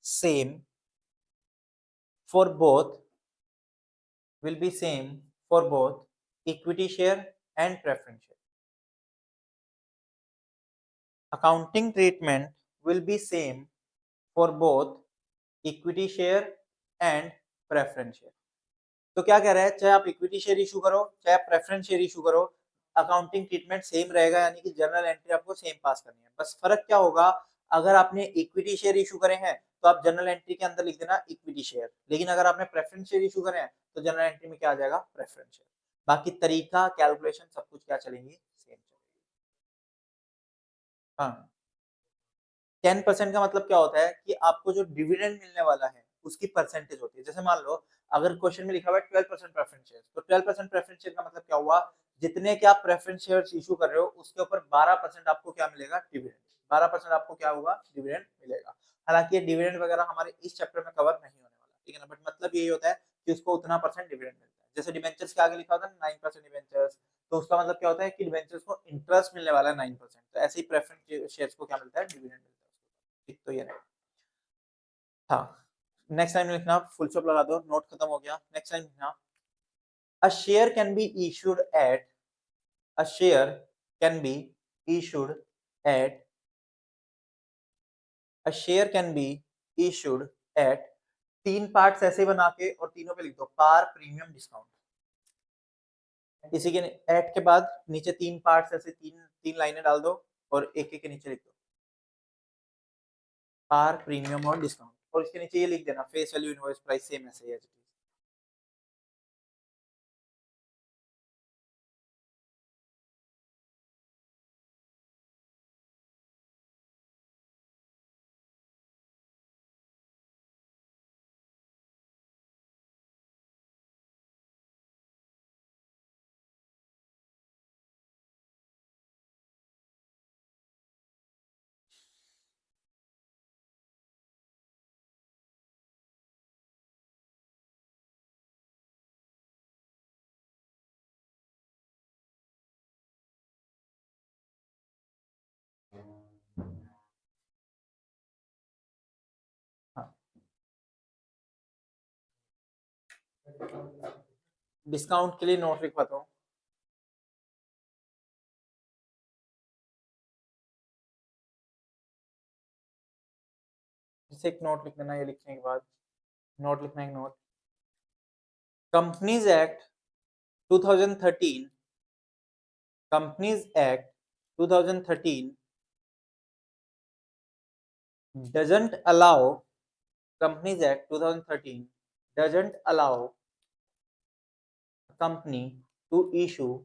same for both, will be same for both equity share and preference share। accounting treatment will be same for both equity share and preference share। तो क्या कह रहा है? चाहे आप equity share issue करो, चाहे आप प्रेफरेंस शेयर इशू करो, अकाउंटिंग ट्रीटमेंट सेम रहेगा, यानी कि जर्नल एंट्री आपको सेम पास करनी है। बस फर्क क्या होगा? अगर आपने इक्विटी शेयर इशू करे हैं तो आप जर्नल एंट्री के अंदर लिख देना इक्विटी शेयर, लेकिन अगर आपने प्रेफरेंस शेयर इशू करे हैं तो जर्नल एंट्री में क्या आ जाएगा? Preference share. बाकी तरीका, कैलकुलेशन सब कुछ क्या चलेंगी? सेम चलेगी। हाँ, 10% का मतलब क्या होता है कि आपको जो डिविडेंड मिलने वाला है उसकी परसेंटेज होती है। जैसे मान लो अगर क्वेश्चन में लिखा हुआ है 12% प्रेफरेंस शेयर, तो 12% प्रेफरेंस शेयर का मतलब क्या हुआ? जितने के आप प्रेफरेंस शेयर इशू कर रहे हो उसके ऊपर 12% आपको क्या मिलेगा? डिविडेंड। 12% आपको क्या होगा? डिविडेंड मिलेगा। हालांकि ये डिविडेंड वगैरह हमारे इस चैप्टर में कवर नहीं होने वाला, ठीक है ना? बट मतलब यही होता है कि उसको उतना परसेंट डिविडेंड मिलता है। जैसे डिबेंचर्स के आगे लिखा होता है 9% डिबेंचर्स, तो उसका मतलब क्या होता है कि डिबेंचर्स को इंटरेस्ट मिलने वाला है 9%। तो ऐसे ही प्रेफरेंस शेयर्स को क्या मिलता है? डिविडेंड मिलता है। ठीक, तो ये रहेगा। हाँ, नेक्स्ट टाइम लिखना, फुल स्टॉप लगा दो, नोट खत्म हो गया। नेक्स्ट टाइम लिखना, a share can be issued at, a share can be issued at, a share can be issued at, 3 parts ऐसे बना के और तीनों पे लिख दो, पार, प्रीमियम, डिस्काउंट। इसी के एट के बाद नीचे 3 पार्ट्स ऐसे 3 लाइनें डाल दो और एक-एक के नीचे लिख दो। पार, प्रीमियम और डिस्काउंट, और इसके नीचे ये लिख देना face value invoice price same ऐसे ही है। हाँ, डिस्काउंट के लिए नोट लिखवाता हूँ। जैसे एक नोट लिख देना, ये लिखने के बाद नोट लिखना, एक note. Companies Act 2013, companies Act 2013 doesn't allow, Companies Act 2013 doesn't allow a company to issue,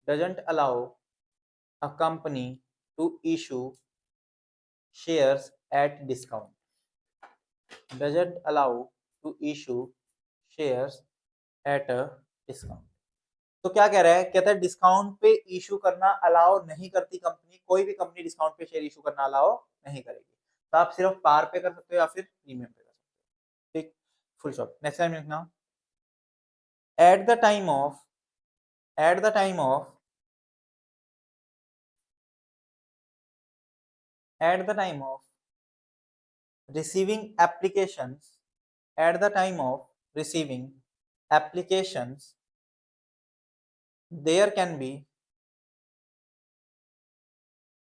doesn't allow a company to issue shares at discount, doesn't allow to issue shares at a discount। तो क्या कह रहा है, कहता है discount पे issue करना allow नहीं करती कंपनी, कोई भी कंपनी डिस्काउंट पे शेयर इशू करना अलाउ नहीं करेगी। तो आप सिर्फ पार पे कर सकते हो या फिर प्रीमियम पे कर सकते हो। ठीक, फुल स्टॉप। नेक्स्ट टाइम लिखना, eight the time of, at the time of, at the time of receiving applications, at the time of receiving applications, there can be,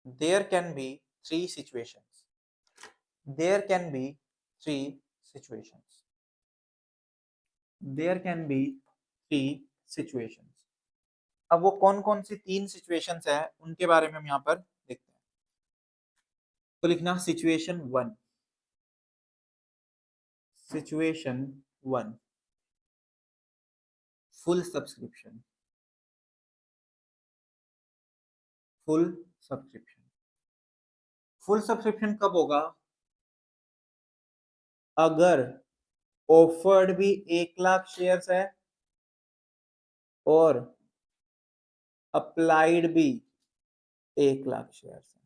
there can be three situations, there can be three situations, there can be three situations। अब वो कौन कौन सी 3 situations है उनके बारे में हम यहाँ पर देखते हैं। तो लिखना situation 1, situation 1 full subscription, full subscription. Full subscription कब होगा, अगर ऑफर्ड भी 1,00,000 शेयर्स है और अप्लाइड भी 1,00,000 शेयर्स है।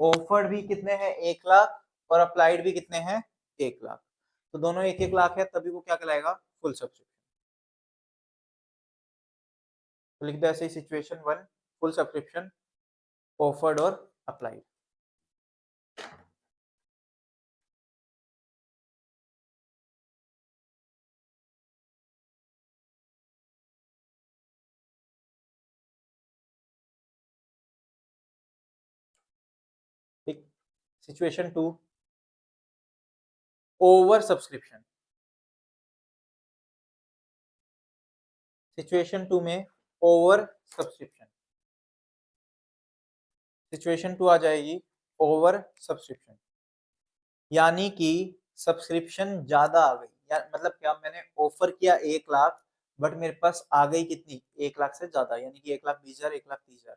ऑफर्ड भी कितने हैं, 1,00,000, और अप्लाइड भी कितने हैं, 1,00,000। तो दोनों 1,00,000 है, तभी वो क्या कहलाएगा, फुल सब्सक्रिप्शन। तो लिख दो ऐसे ही, सिचुएशन 1 फुल सब्सक्रिप्शन, ऑफर्ड और अप्लाइड। ठीक, सिचुएशन 2 ओवर सब्सक्रिप्शन। सिचुएशन 2 में ओवर सब्सक्रिप्शन, सिचुएशन 2 आ जाएगी ओवर सब्सक्रिप्शन, यानी कि सब्सक्रिप्शन ज्यादा आ गई, या मतलब क्या, मैंने ऑफर किया 1,00,000 बट मेरे पास आ गई कितनी, 1,00,000 से ज्यादा, यानी कि 1,20,000, 1,30,000।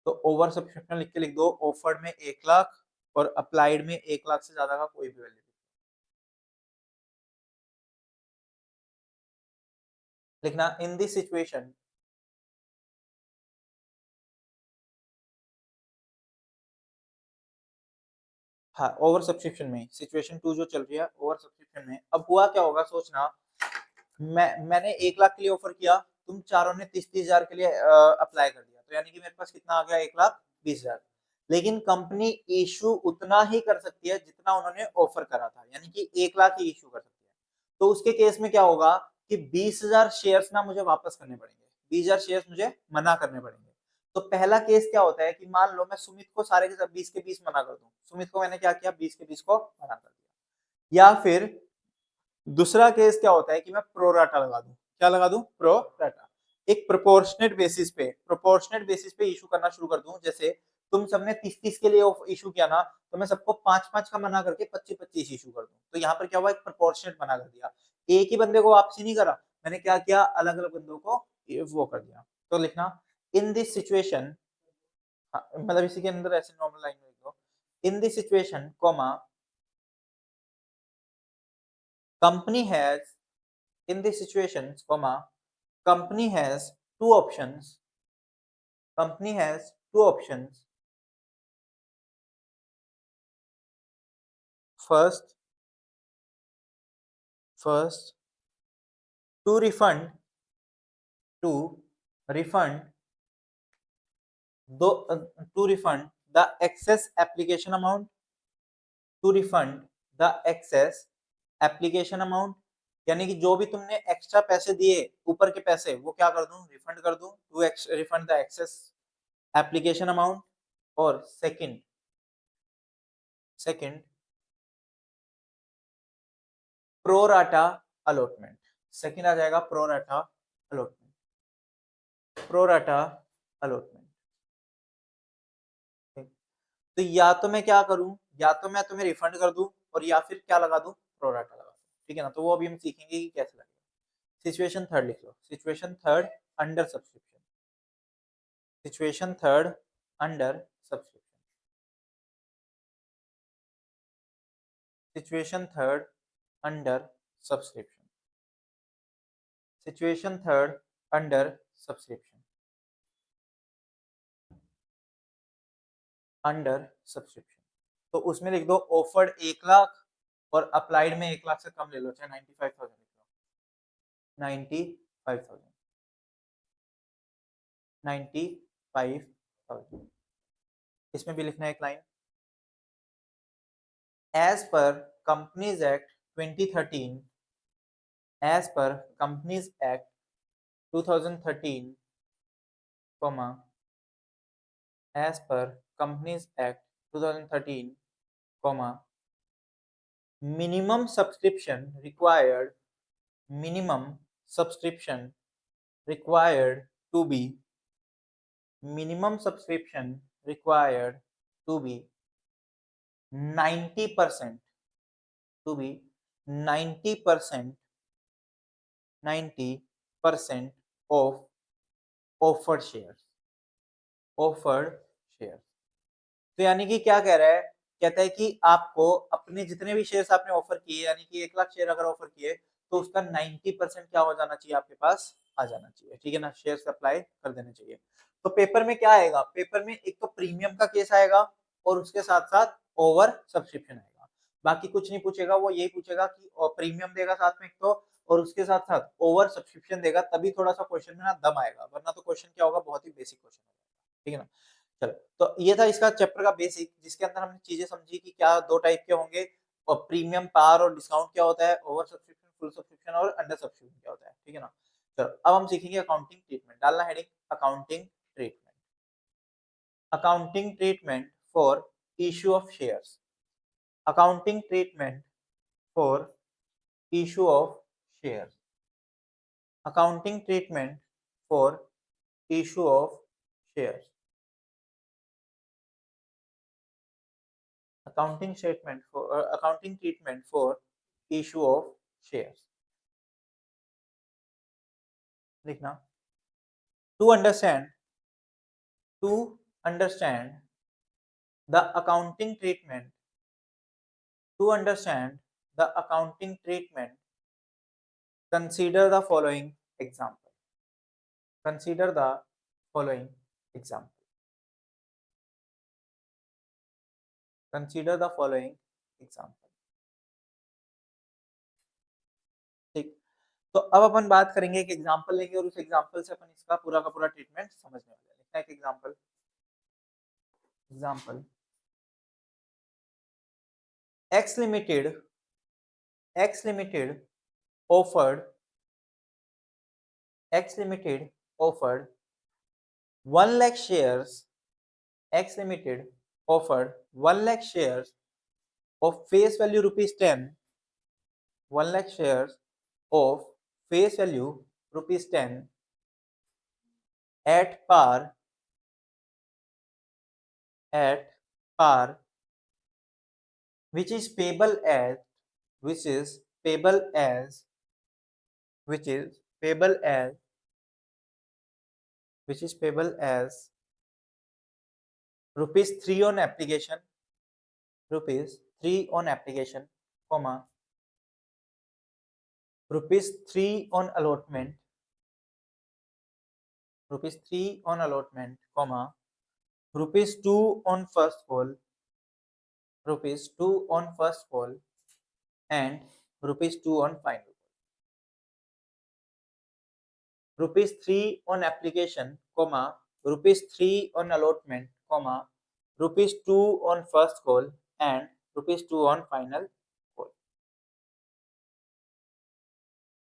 तो ओवर सब्सक्रिप्शन लिख के लिख दो, ऑफर्ड में 1,00,000 और अप्लाइड में 1,00,000 से ज्यादा का कोई भी वैल्यू लिखना। इन दिस सिचुएशन, हाँ ओवर सब्सक्रिप्शन में, सिचुएशन 2 जो चल रही है ओवर सब्सक्रिप्शन में। अब हुआ क्या होगा सोचना, मैंने 1,00,000 के लिए ऑफर किया, तुम चारों ने 30,000 के लिए अप्लाई कर दिया, तो यानी कि मेरे पास कितना आ गया, 1,20,000। लेकिन कंपनी इशू उतना ही कर सकती है जितना उन्होंने ऑफर करा था, यानी कि 1,00,000 ही इशू कर सकती है। तो उसके केस में क्या होगा कि 20,000 शेयर्स ना मुझे वापस करने पड़ेंगे, 20,000 शेयर्स मुझे मना करने पड़ेंगे। तो पहला केस क्या होता है कि मान लो मैं सुमित को सारे के सब 20 के 20 मना कर दूं, सुमित को मैंने क्या किया, 20 के 20 को मना कर दिया। या फिर दूसरा केस क्या होता है कि मैं प्रो राटा लगा दूं, क्या लगा दूं, प्रो राटा। एक प्रोपोर्शनेट बेसिस पे इशू करना शुरू कर दूं, जैसे तुम सबने 30-30 के लिए इशू किया ना, तो मैं सबको 5-5 का मना करके 25-25 इशू कर दूं। तो यहाँ पर क्या हुआ, एक प्रोपोर्शनेट मना कर दिया, एक ही बंदे को वापसी नहीं करा, मैंने क्या किया, अलग अलग बंदों को वो कर दिया। तो लिखना इन दिस सिचुएशन, मतलब इसी के अंदर ऐसे नॉर्मल लाइन में लिख दो, in this situation comma company has, in this situation comma company has two options, company has two options, first to refund, to refund the to refund the excess application amount, to refund the excess application amount, यानी कि जो भी तुमने extra पैसे दिए, ऊपर के पैसे, वो क्या कर दूं, रिफंड कर दूं, to refund the excess application amount. और सेकंड प्रोराटा अलॉटमेंट, सेकंड आ जाएगा प्रोराटा अलॉटमेंट, प्रोराटा अलॉटमेंट। तो या तो मैं क्या करूं, या तो मैं तुम्हें रिफंड कर दूं, और या फिर क्या लगा दूं, प्रोराटा लगा दूं, ठीक है ना। तो वो अभी हम सीखेंगे कि कैसे लगेगा। सिचुएशन थर्ड लिख लो, situation third under subscription, situation third under subscription, situation third under subscription, situation third under subscription, under subscription. तो उसमें लिख दो ऑफर्ड 1 लाख और अप्लाइड में 1 लाख से कम ले लो, चाहे 95,000 लिख लो, 95,000, 95,000। इसमें भी लिखना है एक line, as per Companies Act 2013, as per Companies Act 2013, comma as per Companies Act 2013, comma minimum subscription required, minimum subscription required to be, minimum subscription required to be 90%, to be 90%, 90% of offered shares, offered shares। तो यानी कि क्या कह रहा है, कहता है कि आपको अपने जितने भी शेयर्स आपने ऑफर किए, यानी कि 1 लाख शेयर अगर ऑफर किए, तो उसका 90% क्या हो जाना चाहिए, आपके पास आ जाना चाहिए, ठीक है ना, शेयर्स अप्लाई कर देने चाहिए। तो पेपर में क्या आएगा, पेपर में एक तो प्रीमियम का केस आएगा, और उसके साथ साथ ओवर सब्सक्रिप्शन आएगा। बाकी कुछ नहीं पूछेगा, वो यही पूछेगा कि प्रीमियम देगा साथ में एक तो, और उसके साथ साथ ओवर सब्सक्रिप्शन देगा, तभी थोड़ा सा क्वेश्चन में ना दम आएगा, वरना तो क्वेश्चन क्या होगा, बहुत ही बेसिक क्वेश्चन होगा, ठीक है ना। चलो, तो ये था इसका चैप्टर का बेसिक, जिसके अंदर हमने चीजें समझी कि क्या दो टाइप के होंगे, और प्रीमियम, पार और डिस्काउंट क्या होता है, ओवर सब्सक्रिप्शन, फुल सब्सक्रिप्शन और अंडर सब्सक्रिप्शन क्या होता है, ठीक है ना। चलो, अब हम सीखेंगे अकाउंटिंग ट्रीटमेंट, डालना heading accounting treatment, accounting treatment for issue of shares, accounting treatment for issue of shares, accounting treatment for issue of shares, accounting statement for accounting treatment for issue of shares। लिखना, to understand the accounting treatment, to understand the accounting treatment, consider the following example, consider the following example, consider the following example। ठीक, तो अब अपन बात करेंगे, एक example लेंगे, और उस एग्जांपल से अपन इसका पूरा का पूरा ट्रीटमेंट समझने वाले हैं। लिखना है एक example, example X Limited, X Limited offered, X Limited offered 1 lakh shares, X Limited offered 1 lakh shares of face value rupees 10, 1 lakh shares of face value rupees 10 at par, at par, which is payable as, which is payable as, which is payable as, which is payable as rupees 3 on application, rupees 3 on application, comma, rupees 3 on allotment, rupees 3 on allotment, comma, rupees 2 on first call, rupees 2 on first call, and rupees 2 on final. Rupees 3 on application, comma, rupees 3 on allotment, comma, rupees 2 on first call, and rupees 2 on final call.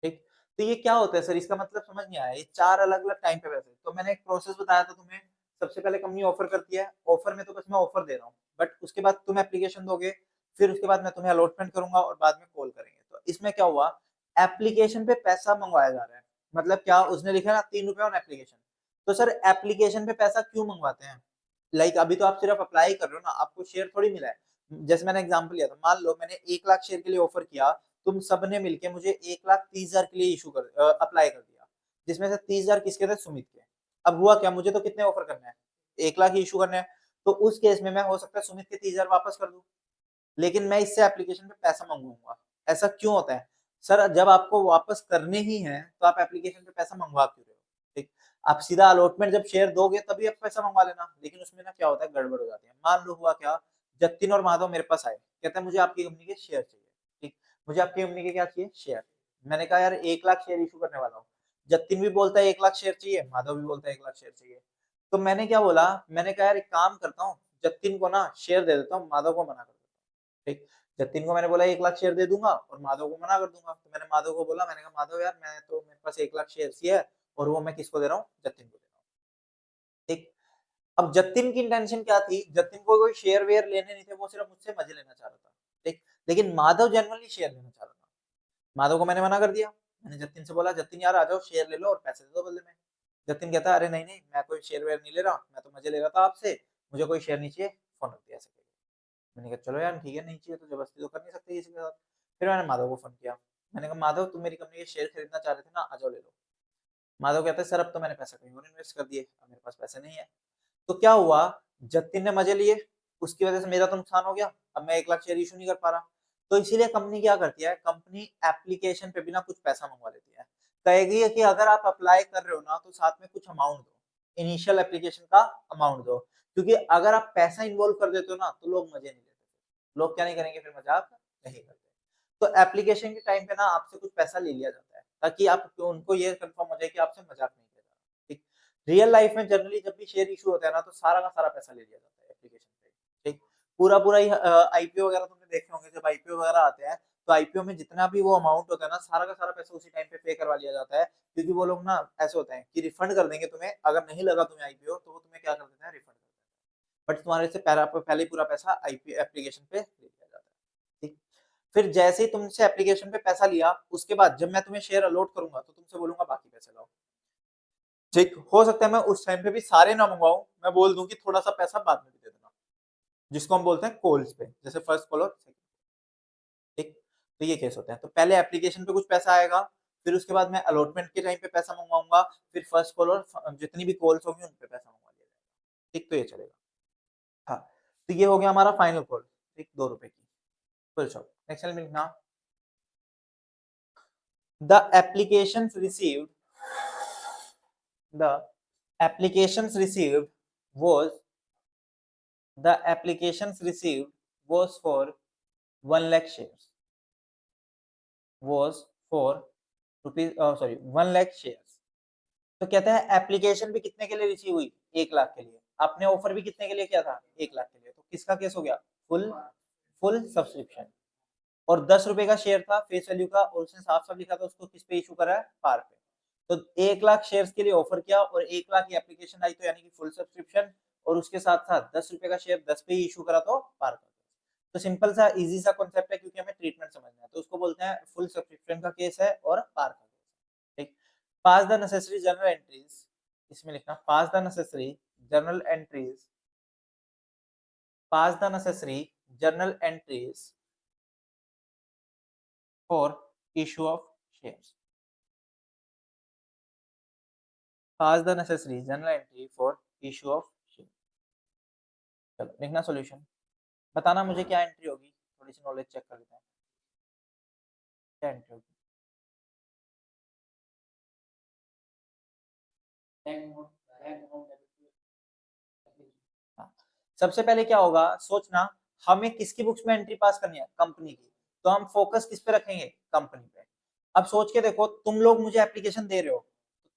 ठीक, तो ये क्या होता है sir, इसका मतलब समझ नहीं आया। ये 4 अलग-अलग टाइम पे पैसे, तो मैंने एक प्रोसेस बताया था तुम्हें। सबसे पहले कंपनी ऑफर करती है, ऑफर में तो बस मैं ऑफर दे रहा हूँ, बट उसके बाद तुम एप्लीकेशन दोगे, फिर उसके बाद मैं तुम्हें अलॉटमेंट करूँगा और बाद में कॉल करेंगे। तो इसमें क्या हुआ, एप्लीकेशन पे पैसा मंगवाया जा रहा है। मतलब क्या, उसने लिखा है ना ₹3 ऑन एप्लीकेशन, तो सर एप्लीकेशन पे पैसा क्यों मंगवाते हैं? लाइक अभी तो आप सिर्फ अप्लाई कर रहे हो ना, आपको शेयर थोड़ी मिला है। जैसे मैंने एग्जांपल लिया था, मान लो मैंने 1 लाख शेयर के लिए ऑफर किया, तुम सबने मिलके मुझे 1,30,000 के लिए अप्लाई कर दिया, जिसमें से 30,000 किसके थे? सुमित के। अब हुआ क्या, मुझे तो कितने ऑफर करने हैं? 1 लाख ही इश्यू करने हैं। तो उस केस में मैं हो सकता है सुमित के 30,000 वापस कर दूं, लेकिन मैं इससे एप्लीकेशन पे पैसा मंगवाऊंगा। ऐसा क्यों होता है? सर जब आपको वापस करने ही हैं, तो आप एप्लीकेशन पे पैसा मंगवा क्यों रहे हो? ठीक, आप सीधा अलॉटमेंट जब शेयर दोगे तभी आप पैसा मंगवा लेना। लेकिन उसमें ना क्या होता है, गड़बड़ हो जाती है। मान लो हुआ क्या, जतिन और माधव मेरे पास आए, कहते हैं मुझे आपकी कंपनी के शेयर चाहिए। ठीक, मुझे आपकी कंपनी के क्या चाहिए? शेयर। मैंने कहा यार 1 लाख शेयर इश्यू करने वाला हूँ। जतिन भी बोलता है 1 लाख शेयर चाहिए, माधव भी बोलता है 1 लाख शेयर चाहिए। तो मैंने क्या बोला, मैंने कहा यार एक काम करता हूँ, जतिन को ना शेयर दे देता हूँ, माधव को मना कर देता हूँ। ठीक, जतिन को मैंने बोला 1 लाख शेयर दे दूंगा और माधव को मना कर दूंगा। तो मैंने माधव को बोला, मैंने कहा माधव यार मैं तो, मेरे पास 1 लाख शेयर ही है और वो मैं किसको दे रहा हूँ? जतिन को दे रहा हूँ। ठीक, अब जतिन की इंटेंशन क्या थी? जतिन को कोई शेयर वेयर लेने नहीं थे, वो सिर्फ मुझसे मजे लेना चाह रहा था। ठीक, लेकिन माधव जेन्युइनली शेयर लेना चाह रहा था। माधव को मैंने मना कर दिया। मैंने जतिन से बोला, जतिन यार आ जाओ शेयर ले लो और पैसे दे दो बदले में। जतिन कहता है अरे नहीं नहीं, मैं कोई शेयर वेयर नहीं ले रहा, मैं तो मजे ले रहा था आपसे, मुझे कोई शेयर नहीं चाहिए, फोन रख दिया ऐसे। मैंने कहा चलो यार ठीक है, नहीं चाहिए तो जबरदस्ती तो कर नहीं सकते किसी के साथ। फिर मैंने माधव को फोन किया, मैंने कहा माधव तुम मेरी कंपनी के शेयर खरीदना चाह रहे थे ना, आ जाओ ले लो। माधव कहता है सर अब तो मैंने पैसा कहीं और इन्वेस्ट कर दिए, अब मेरे पास पैसे नहीं है। तो क्या हुआ, जतिन ने मजे लिए, उसकी वजह से मेरा तो नुकसान हो गया, अब मैं 1 लाख शेयर इशू नहीं कर पा रहा। तो इसीलिए कंपनी क्या करती है, कंपनी एप्लीकेशन पे भी ना कुछ पैसा मंगवा लेती है। कहेगी है कि अगर आप अप्लाई कर रहे हो ना, तो साथ में कुछ अमाउंट दो, इनिशियल एप्लीकेशन का अमाउंट दो, क्योंकि अगर आप पैसा इन्वॉल्व कर देते हो ना, तो लोग मजे नहीं लेते। लोग क्या नहीं करेंगे, फिर मजाक नहीं करते। तो एप्लीकेशन के टाइम पे ना आपसे कुछ पैसा ले लिया जाता है, ताकि आप उनको ये कंफर्म हो जाए कि आपसे मजाक नहीं किया जा रहा। ठीक, रियल लाइफ में जनरली जब भी शेयर इशू होता है ना, तो सारा का सारा पैसा ले लिया जाता है एप्लीकेशन पे। ठीक, पूरा-पूरा ही आईपीओ वगैरह तुमने देखे होंगे, जब आईपीओ वगैरह आते हैं, तो आईपीओ में जितना भी वो अमाउंट होता है ना, सारा का सारा पैसा उसी टाइम पे पे करवा लिया जाता है, क्योंकि वो लोग ना ऐसे होते हैं कि रिफंड कर देंगे तुम्हें, अगर नहीं लगा तुम्हें आईपीओ तो वो तुम्हें क्या कर देते हैं, रिफंड कर देते हैं। बट तुम्हारे से पहले ही पूरा पैसा आईपी एप्लीकेशन पे ले लिया जाता है। ठीक, फिर जैसे ही तुमसे एप्लीकेशन पे पैसा लिया, उसके बाद जब मैं तुम्हें शेयर अलॉट करूँगा, तो तुमसे बोलूँगा बाकी पैसे लाओ। ठीक, हो सकता है मैं उस टाइम पे भी सारे ना मँगवाऊँ, मैं बोल दूँ कि थोड़ा-सा पैसा बाद में भी दे देना, जिसको हम बोलते हैं कॉल्स पे, जैसे फर्स्ट कॉल और सेकंड। ठीक, तो ये केस होता है। तो पहले एप्लीकेशन पे कुछ पैसा आएगा, फिर उसके बाद मैं अलॉटमेंट के टाइम पे पैसा मँगवाऊँगा, फिर फर्स्ट कॉल और जितनी भी कॉल्स होंगी उन पे पैसा मँगवा लिया जाएगा। ठीक, तो ये चलेगा। हाँ, तो ये हो गया हमारा फाइनल कॉल, ठीक, ₹2 की, फुल स्टॉप। नेक्स्ट लाइन में लिखना, the applications received the applications received was the applications received was for 1 lakh shares, was for rupees sorry 1 lakh shares। तो कहता है एप्लीकेशन भी कितने के लिए रिसीव हुई? 1 लाख के लिए। आपने ऑफर भी कितने के लिए किया था? 1 लाख के लिए। तो किसका केस हो गया? Full full subscription. और ₹10 का शेयर था फेस वैल्यू का, और उसने साफ-साफ लिखा था उसको किस पे इश्यू करा है? पार पे। तो 1 लाख शेयर्स के लिए ऑफर किया और 1 लाख की एप्लीकेशन आई, तो यानी कि फुल सब्सक्रिप्शन, और उसके साथ-साथ ₹10 का शेयर 10 पे ही इश्यू करा, तो पार कर। तो सिंपल सा ईज़ी सा कांसेप्ट है, क्योंकि हमें ट्रीटमेंट समझना है। तो उसको बोलते हैं फुल सब्सक्रिप्शन का केस है और पार का केस। ठीक। Pass the necessary journal entries इसमें लिखना pass the necessary journal entries, pass the necessary journal entries for issue of shares, pass the necessary journal entry for issue of share. चलो लिखना solution, बताना मुझे क्या एंट्री होगी, थोड़ी सी नॉलेज चेक कर लेते हैं क्या एंट्री होगी। हाँ। सबसे पहले क्या होगा सोचना, हमें किसकी बुक्स में एंट्री पास करनी है, कंपनी की, तो हम फोकस किस पे रखेंगे, कंपनी पे। अब सोच के देखो, तुम लोग मुझे एप्लीकेशन दे रहे हो,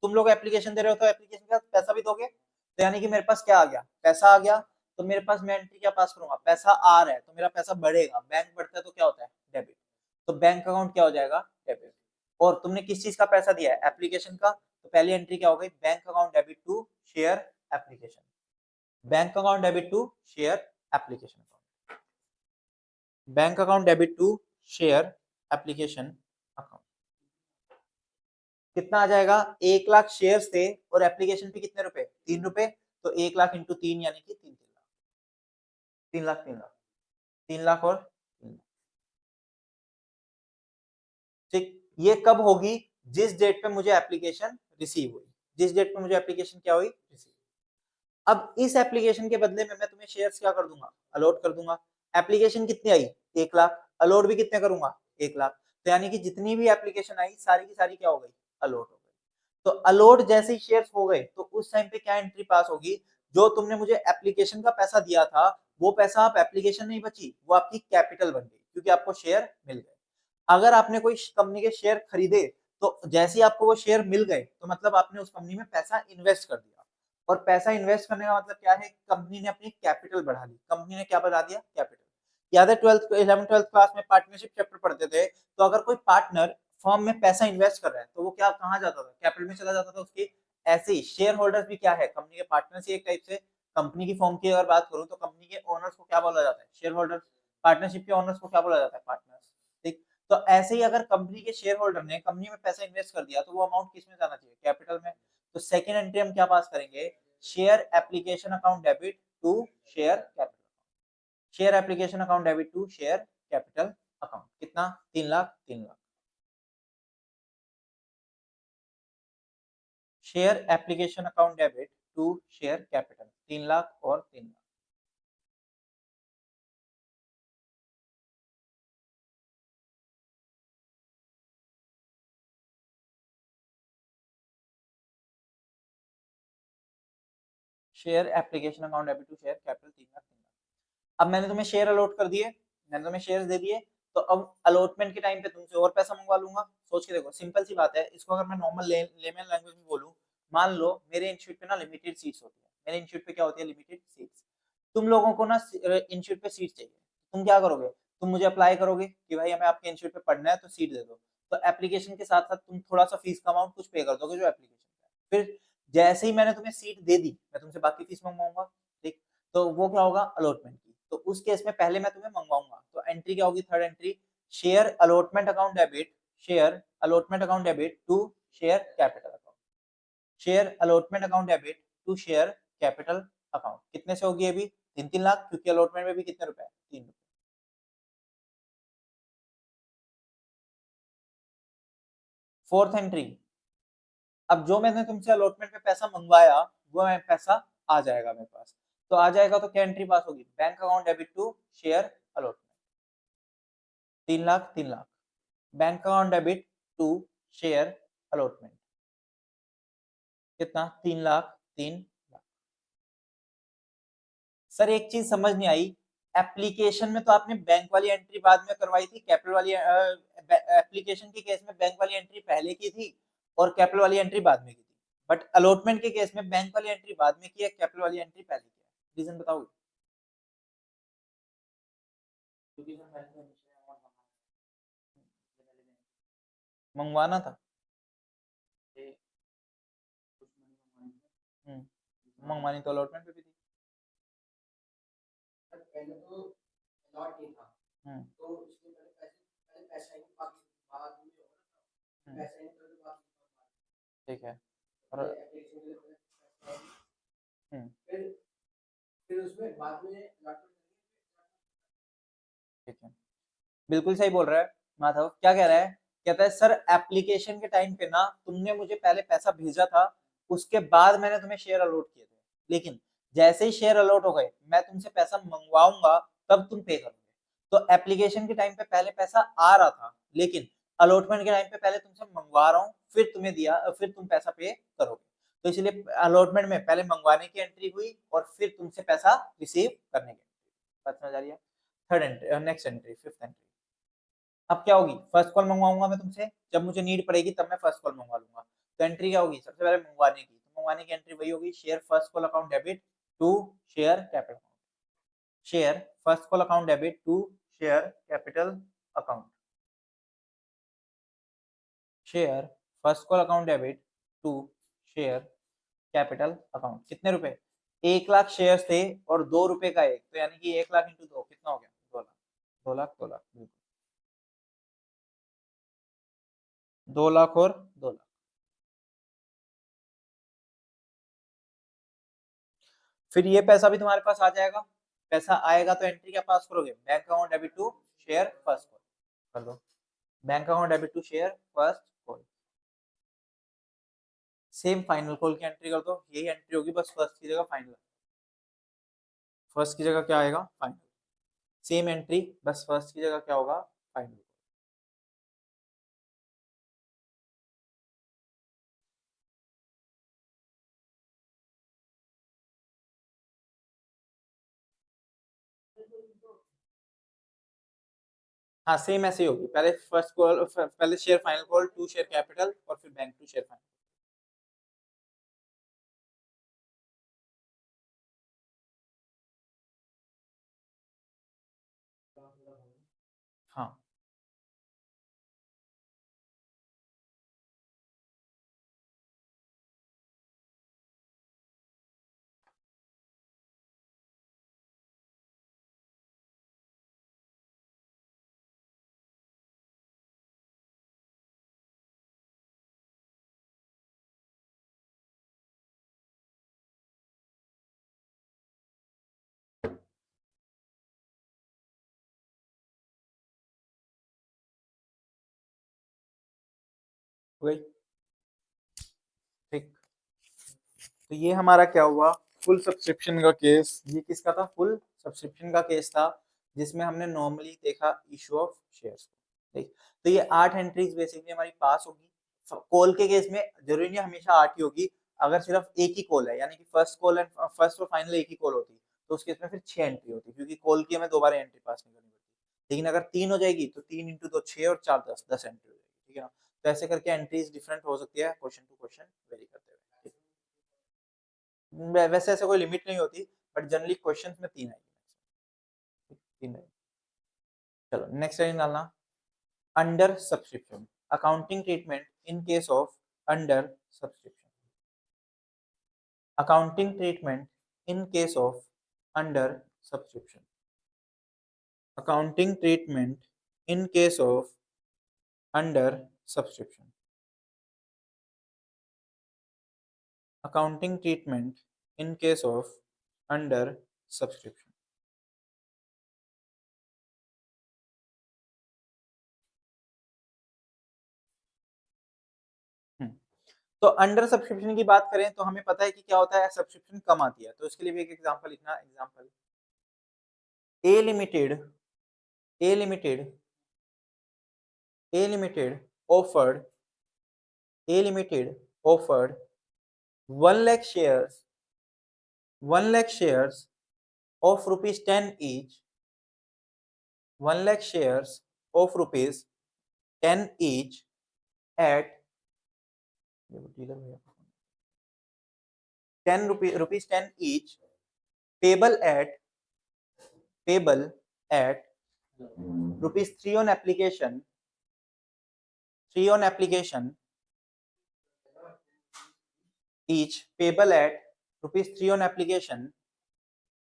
तुम लोग एप्लीकेशन दे रहे हो तो एप्लीकेशन का पैसा भी दोगे, तो यानी कि मेरे पास क्या आ गया, पैसा आ गया, तो मेरे पास मैं एंट्री क्या पास करूंगा, पैसा आ रहा है तो मेरा पैसा बढ़ेगा, बैंक बढ़ता है तो क्या होता है, डेबिट, तो बैंक अकाउंट क्या हो जाएगा, डेबिट। और तुमने किस चीज का पैसा दिया है, एप्लीकेशन का, तो पहली एंट्री क्या हो गई, bank account debit to share application, bank account debit to share application account, bank account debit to share application account. कितना आ जाएगा, 1 लाख शेयर्स थे और एप्लीकेशन पे कितने रुपए, 3 रुपए, तो 1 लाख इंटू 3 यानी कि 3 लाख, 3 लाख 3 लाख, 3 लाख और 3 लाख। ठीक, ये कब होगी, जिस डेट पे मुझे एप्लीकेशन रिसीव हुई, जिस डेट पे मुझे एप्लीकेशन क्या हुई, रिसीव। अब इस एप्लीकेशन के बदले में मैं तुम्हें शेयर्स क्या कर दूंगा, अलॉट कर दूंगा। एप्लीकेशन कितनी आई, 1 लाख, अलॉट भी कितने करूंगा, 1 लाख, तो यानी कि जितनी भी एप्लीकेशन आई सारी की सारी क्या हो गई, अलॉट हो गई। तो अलॉट जैसे ही शेयर्स हो गए तो उस टाइम पे क्या एंट्री पास होगी, जो तुमने मुझे एप्लीकेशन का पैसा दिया था वो पैसा आप एप्लीकेशन नहीं बची, वो आपकी कैपिटल बन गई, क्योंकि आपको शेयर मिल गए। अगर आपने कोई कंपनी के शेयर खरीदे तो जैसे ही आपको वो शेयर मिल गए तो मतलब आपने उस कंपनी में पैसा इन्वेस्ट कर दिया, और पैसा इन्वेस्ट करने का मतलब क्या है, कंपनी ने अपनी कैपिटल बढ़ा दी, कंपनी ने क्या बढ़ा दिया, कैपिटल। याद है 11th 12th क्लास में पार्टनरशिप चैप्टर पढ़ते थे, तो अगर कोई पार्टनर फर्म में पैसा इन्वेस्ट कर रहा है तो वो क्या कहाँ जाता था, कैपिटल में चला जाता था उसकी। ऐसे ही शेयर होल्डर्स भी क्या है, कंपनी के पार्टनर्स ही एक टाइप से। कंपनी की फर्म की अगर बात करूं तो कंपनी के ओनर्स को क्या बोला जाता है, शेयर होल्डर्स। पार्टनरशिप के ओनर्स को क्या बोला जाता है, पार्टनर्स। ठीक, तो ऐसे ही अगर कंपनी के शेयर होल्डर ने कंपनी में पैसा इन्वेस्ट कर दिया तो वो अमाउंट किस में जाना चाहिए, कैपिटल में। तो सेकंड एंट्री हम क्या पास करेंगे, share application account debit to share capital, share application account debit to share capital account. कितना, 3 lakh 3 lakh, share application account debit to share capital, 3 lakh और 3 lakh. Share application account debit to share capital, 3 lakh 3 lakh. अब मैंने तुम्हें share allot कर दिए, मैंने तुम्हें shares दे दिए, तो अब अलॉटमेंट के टाइम पे तुमसे और पैसा मंगवा लूंगा। सोच के देखो, सिंपल सी बात है, इसको अगर मैं नॉर्मल लेमन लैंग्वेज में बोलूं, मान लो मेरे इंस्टीट्यूट पे ना लिमिटेड सीट्स होती है, मेरे इंस्टीट्यूट पे क्या होती है, लिमिटेड सीट्स। तुम लोगों को ना इंस्टीट्यूट पे सीट चाहिए, तुम क्या करोगे, तुम मुझे अप्लाई करोगे कि भाई हमें आपके इंस्टीट्यूट पे पढ़ना है तो सीट दे दो। तो एप्लीकेशन के साथ साथ तुम थोड़ा सा फीस का अमाउंट कुछ पे कर दोगे जो एप्लीकेशन, फिर जैसे ही मैंने तुम्हें सीट दे दी मैं तुमसे बाकी फीस मंगवाऊंगा। ठीक, तो वो क्या होगा, अलॉटमेंट की। तो उस केस में पहले मैं तुम्हें मंगवाऊंगा, तो एंट्री क्या होगी, third entry, share allotment account debit, share allotment account debit to share capital account, share allotment account debit to share capital account. कितने से होगी अभी, 3-3 लाख, क्योंकि अलॉटमेंट में भी कितने रुपए, 3 रुपए। फोर्थ एंट्री, अब जो मैंने तुमसे अलॉटमेंट में पैसा मंगवाया वो पैसा आ जाएगा मेरे पास, तो आ जाएगा तो क्या एंट्री पास होगी, bank account debit to share allotment, 3 lakh 3 lakh, bank account debit to share allotment, कितना, 3 लाख 3 लाख। सर एक चीज समझ नहीं आई, एप्लीकेशन में तो आपने बैंक वाली एंट्री बाद में करवाई थी, कैपिटल वाली एप्लीकेशन के केस में बैंक वाली एंट्री पहले की थी और कैपिटल वाली एंट्री बाद में की थी, बट अलॉटमेंट के केस में बैंक वाली एंट्री बाद में की है, कैपिटल वाली एंट्री पहले की है, रीजन बताओगे। मंगवाना था, मंगवानी तो अलॉटमेंट पे भी थी। हम्म, हम्म, ठीक है। और फिर उसमें बाद में ठीक है, बिल्कुल सही बोल रहा है माधव। क्या कह रहा है? कहता है सर एप्लीकेशन के टाइम पे ना तुमने मुझे पहले पैसा भेजा था, उसके बाद मैंने तुम्हें शेयर अलॉट किए थे, लेकिन जैसे ही शेयर अलॉट हो गए मैं तुमसे पैसा मंगवाऊंगा तब तुम पे करोगे। तो एप्लीकेशन के टाइम पे पहले पैसा आ रहा था, लेकिन अलॉटमेंट के टाइम पे पहले तुमसे मंगवा रहा हूँ, फिर तुम्हें दिया, फिर तुम पैसा पे करोगे। तो इसलिए अलॉटमेंट में पहले मंगवाने की एंट्री हुई और फिर तुमसे पैसा रिसीव करने की। बात समझ आ रही है? Third entry, next entry, fifth entry. अब क्या होगी? फर्स्ट कॉल मंगवाऊंगा मैं तुमसे, जब मुझे नीड पड़ेगी तब मैं फर्स्ट कॉल मंगवा लूंगा। तो एंट्री क्या होगी? सबसे पहले मंगवाने की, तो मंगवाने की एंट्री वही होगी, share first call account debit to share capital, share first call account debit to share capital account, share first call account debit to share capital account. कितने रुपए? 1 लाख शेयर थे और 2 रुपए का एक, तो यानी कि 1 लाख इंटू 2 कितना हो गया? 2 लाख। 2 लाख, 2 लाख, बिल्कुल 2 लाख और 2 लाख। फिर ये पैसा भी तुम्हारे पास आ जाएगा। पैसा आएगा तो एंट्री क्या पास करोगे? Bank account debit to share first call कर दो, bank account debit to share first call. Same final call की एंट्री कर दो, यही एंट्री होगी, बस फर्स्ट की जगह फाइनल, फर्स्ट की जगह क्या आएगा? फाइनल। सेम एंट्री, बस फर्स्ट की जगह क्या होगा? फाइनल। हाँ सेम ऐसे ही होगी, पहले फर्स्ट कॉल, पहले share final call to share capital और फिर बैंक टू शेयर फाइनल। हाँ वही, ठीक। तो ये हमारा क्या हुआ? फुल सब्सक्रिप्शन का केस। ये किसका था? फुल सब्सक्रिप्शन का केस था, जिसमें हमने नॉर्मली देखा इशू ऑफ शेयर्स। ठीक, तो ये 8 एंट्रीज बेसिकली हमारी पास होगी। कॉल के केस में जरूरी नहीं हमेशा 8 ही होगी, अगर सिर्फ एक ही कॉल है, यानी कि फर्स्ट कॉल एंड फर्स्ट और फाइनल एक ही कॉल होती, तो उस केस में फिर 6 एंट्री होती, क्योंकि कॉल की हमें दोबारा एंट्री पास नहीं करनी पड़ती। लेकिन अगर 3 हो जाएगी तो 3 इंटू 2 6 और 4 10, 10 एंट्री हो जाएगी। ठीक है ना? तो ऐसे करके एंट्रीज डिफरेंट हो सकती है, क्वेश्चन टू क्वेश्चन वेरी करते हुए। वैसे ऐसे कोई लिमिट नहीं होती, बट जनरली क्वेश्चंस में 3 आएगी, 3 आएगी। चलो नेक्स्ट लाइन डालना, under subscription, accounting treatment in case of under subscription, accounting treatment in case of under subscription, accounting treatment in case of under subscription, accounting treatment in case of under subscription. तो under subscription की बात करें तो हमें पता है कि क्या होता है, सब्सक्रिप्शन कम आती है, तो इसके लिए भी एक एग्जांपल लिखना, example A limited, A limited, A limited offered, A limited offered 1 lakh shares, 1 lakh shares of rupees 10 each, 1 lakh shares of rupees 10 each at 10 rupees 10 each, payable at, payable at rupees 3 on application, 3 on application each, payable at rupees 3 on application,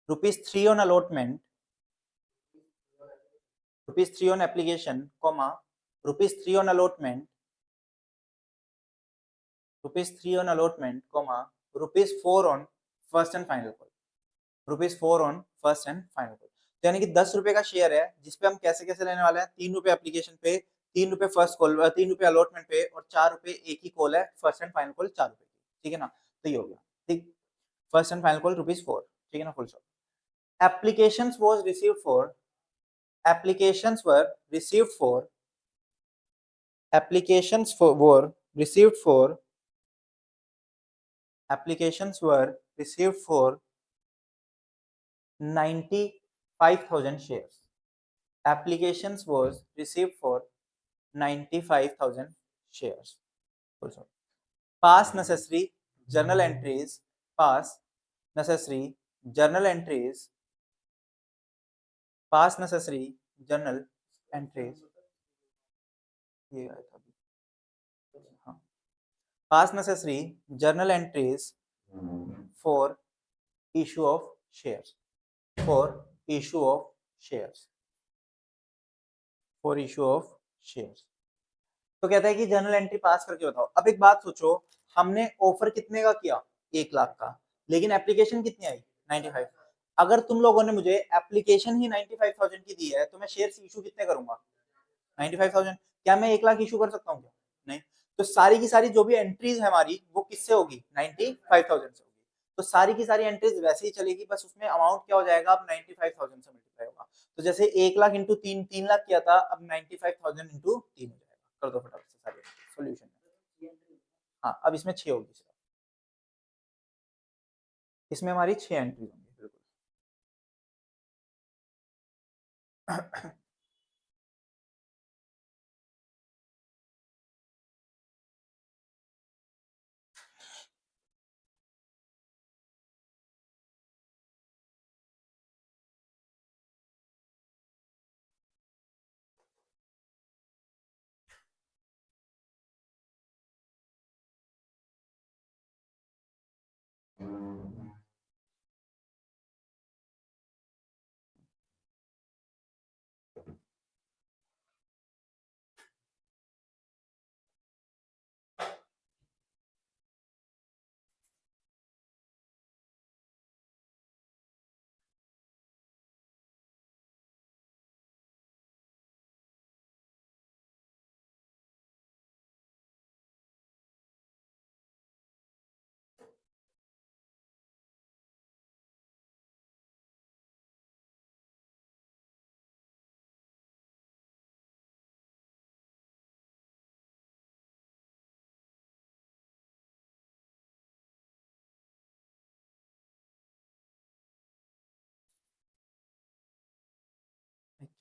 rupees 3 on allotment, rupees 3 on application, comma, rupees 3 on allotment, rupees 3 on allotment, comma, ₹4 on first and final call, ₹4 on first and final call. तो यानी कि 10 रुपए का share है जिसपे हम कैसे कैसे लेने वाले हैं, 3 रुपए एप्लीकेशन पे, 3 रुपए फर्स्ट कॉल, 3 रुपए अलॉटमेंट पे और 4 रुपए एक ही कॉल है फर्स्ट एंड फाइनल कॉल 4 रुपए, ठीक है ना। तो ये हो गया, ठीक। फर्स्ट एंड फाइनल कॉल ₹4, ठीक है ना, full stop. Applications was received for, applications were received for, applications for were received for, applications were received for 95,000 shares, applications was received for 95,000 shares, also pass necessary journal entries, pass necessary journal entries, pass necessary journal entries, ये आया था अभी, हाँ, pass necessary journal entries for issue of shares, for issue of shares, for issue of shares। तो कहता है कि journal entry पास करके बताओ। अब एक बात सोचो, हमने ऑफर कितने का किया, 1 लाख का, लेकिन एप्लीकेशन कितनी आई, 95। अगर तुम लोगों ने मुझे एप्लीकेशन ही 95,000 की दी है तो मैं शेयर इशू कितने करूंगा, 95,000। क्या मैं 1 लाख इशू कर सकता हूँ क्या, नहीं। तो सारी की सारी जो भी एंट्रीज है हमारी वो किससे होगी, 95,000 से होगी। तो सारी की सारी एंट्रीज वैसे ही चलेगी, बस उसमें अमाउंट क्या हो जाएगा, अब 95,000 से मल्टीप्लाई होगा। तो जैसे 1 लाख इंटू 3 लाख किया था, अब 95,000 इंटू 3 हो जाएगा। कर दो फटाफट से सारे सोल्यूशन। हाँ, अब इसमें 6 होगी, इसमें हमारी 6 एंट्रीज होंगी, बिल्कुल।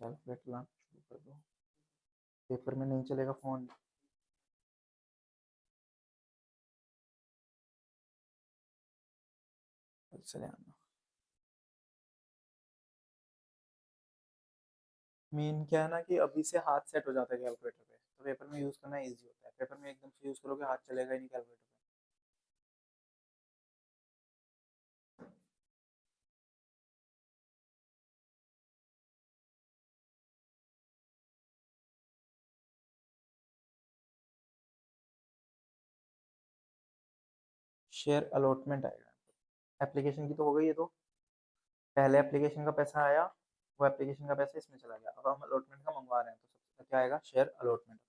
कैलकुलेटर लाना शुरू कर दो, पेपर में नहीं चलेगा फोन। चले आना। मेन क्या है ना कि अभी से हाथ सेट हो जाता है कैलकुलेटर पे, तो पेपर में यूज करना इजी होता है। पेपर में एकदम से यूज करोगे हाथ चलेगा ही नहीं कैलकुलेटर पे। शेयर अलॉटमेंट आएगा, एप्लीकेशन की तो हो गई है। तो पहले एप्लीकेशन का पैसा आया, वो एप्लीकेशन का पैसा इसमें चला गया, अब हम अलॉटमेंट का मंगवा रहे हैं, तो सबसे क्या आएगा, शेयर अलॉटमेंट।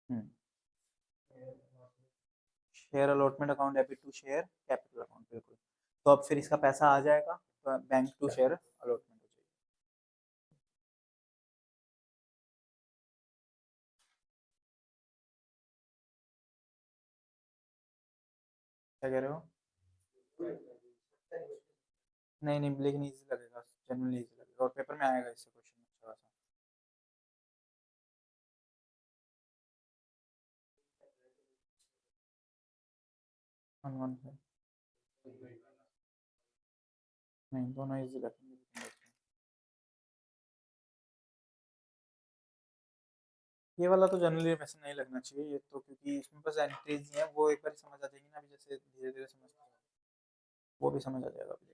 हम्म, share allotment account debit to share capital account, बिल्कुल। तो अब फिर इसका पैसा आ जाएगा, तो बैंक टू शेयर अलॉटमेंट हो जाएगी। क्या कह रहे हो, नहीं नहीं, लेकिन इजी लगेगा, जनरली इजी लगेगा, और पेपर में आएगा इससे क्वेश्चन अच्छा खासा। 115, नहीं दोनों इजी लगेंगे। ये वाला तो जनरली वैसे नहीं लगना चाहिए ये तो, क्योंकि इसमें बस एंट्रीज ही हैं, वो एक बार समझ आ जाएगी ना, अभी जैसे धीरे धीरे समझ में आएगा, वो भी समझ आ जाएगा अभी।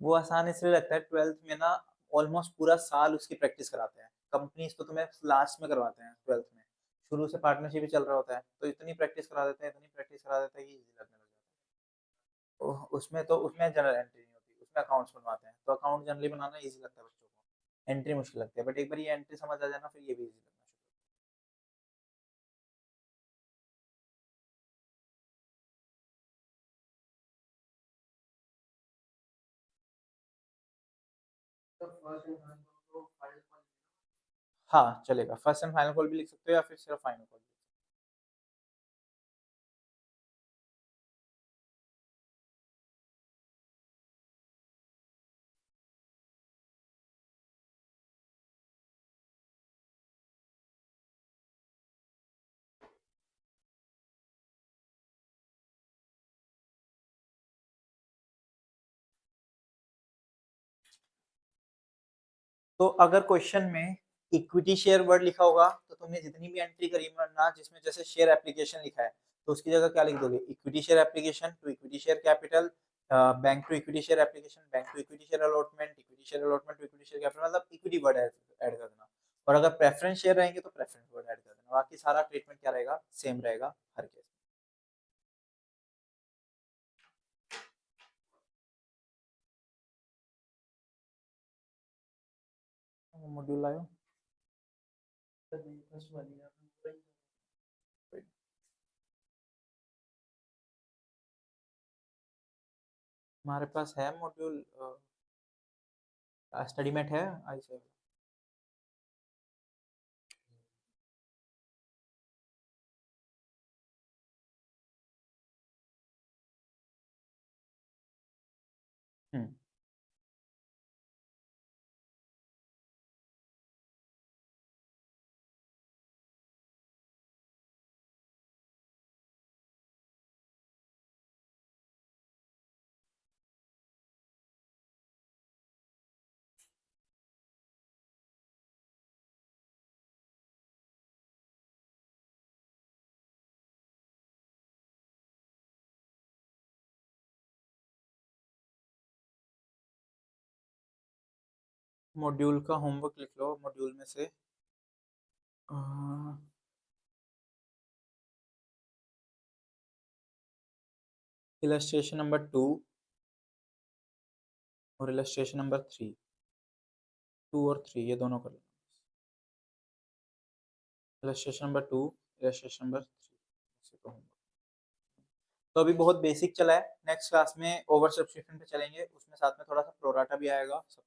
वो आसान इसलिए लगता है 12th में ना ऑलमोस्ट पूरा साल उसकी प्रैक्टिस कराते हैं। कंपनीज़ तो तुम्हें लास्ट में करवाते हैं 12th में। शुरू से पार्टनरशिप ही चल रहा होता है, तो इतनी प्रैक्टिस करा देते हैं, इतनी प्रैक्टिस करा देते हैं कि ईज़ी लगने लग जाता है। उसमें जनरल एंट्री नहीं होती, उसमें अकाउंट्स बनवाते हैं। तो अकाउंट जनरली बनाना ईज़ी लगता है बच्चों को। एंट्री मुश्किल लगती है, बट एक बार ये एंट्री समझ आ जाए ना फिर ये भी ईज़ी लगना शुरू हाँ, चलेगा। फर्स्ट एंड फाइनल कॉल भी लिख सकते हो या फिर सिर्फ फाइनल कॉल। तो अगर क्वेश्चन में इक्विटी शेयर वर्ड लिखा होगा तो तुमने जितनी भी एंट्री करी ना जिसमें जैसे शेयर एप्लीकेशन लिखा है तो उसकी जगह क्या लिख दोगे, equity share application to equity share capital, bank to equity share application, bank to equity share allotment, equity share allotment to equity share capital, मतलब इक्विटी वर्ड ऐड कर देना। और अगर प्रेफरेंस शेयर रहेंगे तो प्रेफरेंस वर्ड ऐड कर देना। बाकी सारा ट्रीटमेंट क्या रहेगा, सेम रहेगा हर केस में। मॉड्यूल आयो हमारे पास है मॉड्यूल, स्टडी मेट है आई से। हम्म। मॉड्यूल का होमवर्क लिख लो मॉड्यूल में से। इलस्ट्रेशन नंबर 2 और इलस्ट्रेशन नंबर 3, 2 और 3 ये दोनों कर लो। Illustration number 2, illustration number 3। तो अभी बहुत बेसिक चला है, नेक्स्ट क्लास में ओवर सब्सक्रिप्शन पे चलेंगे, उसमें साथ में थोड़ा सा प्रोराटा भी आएगा सब।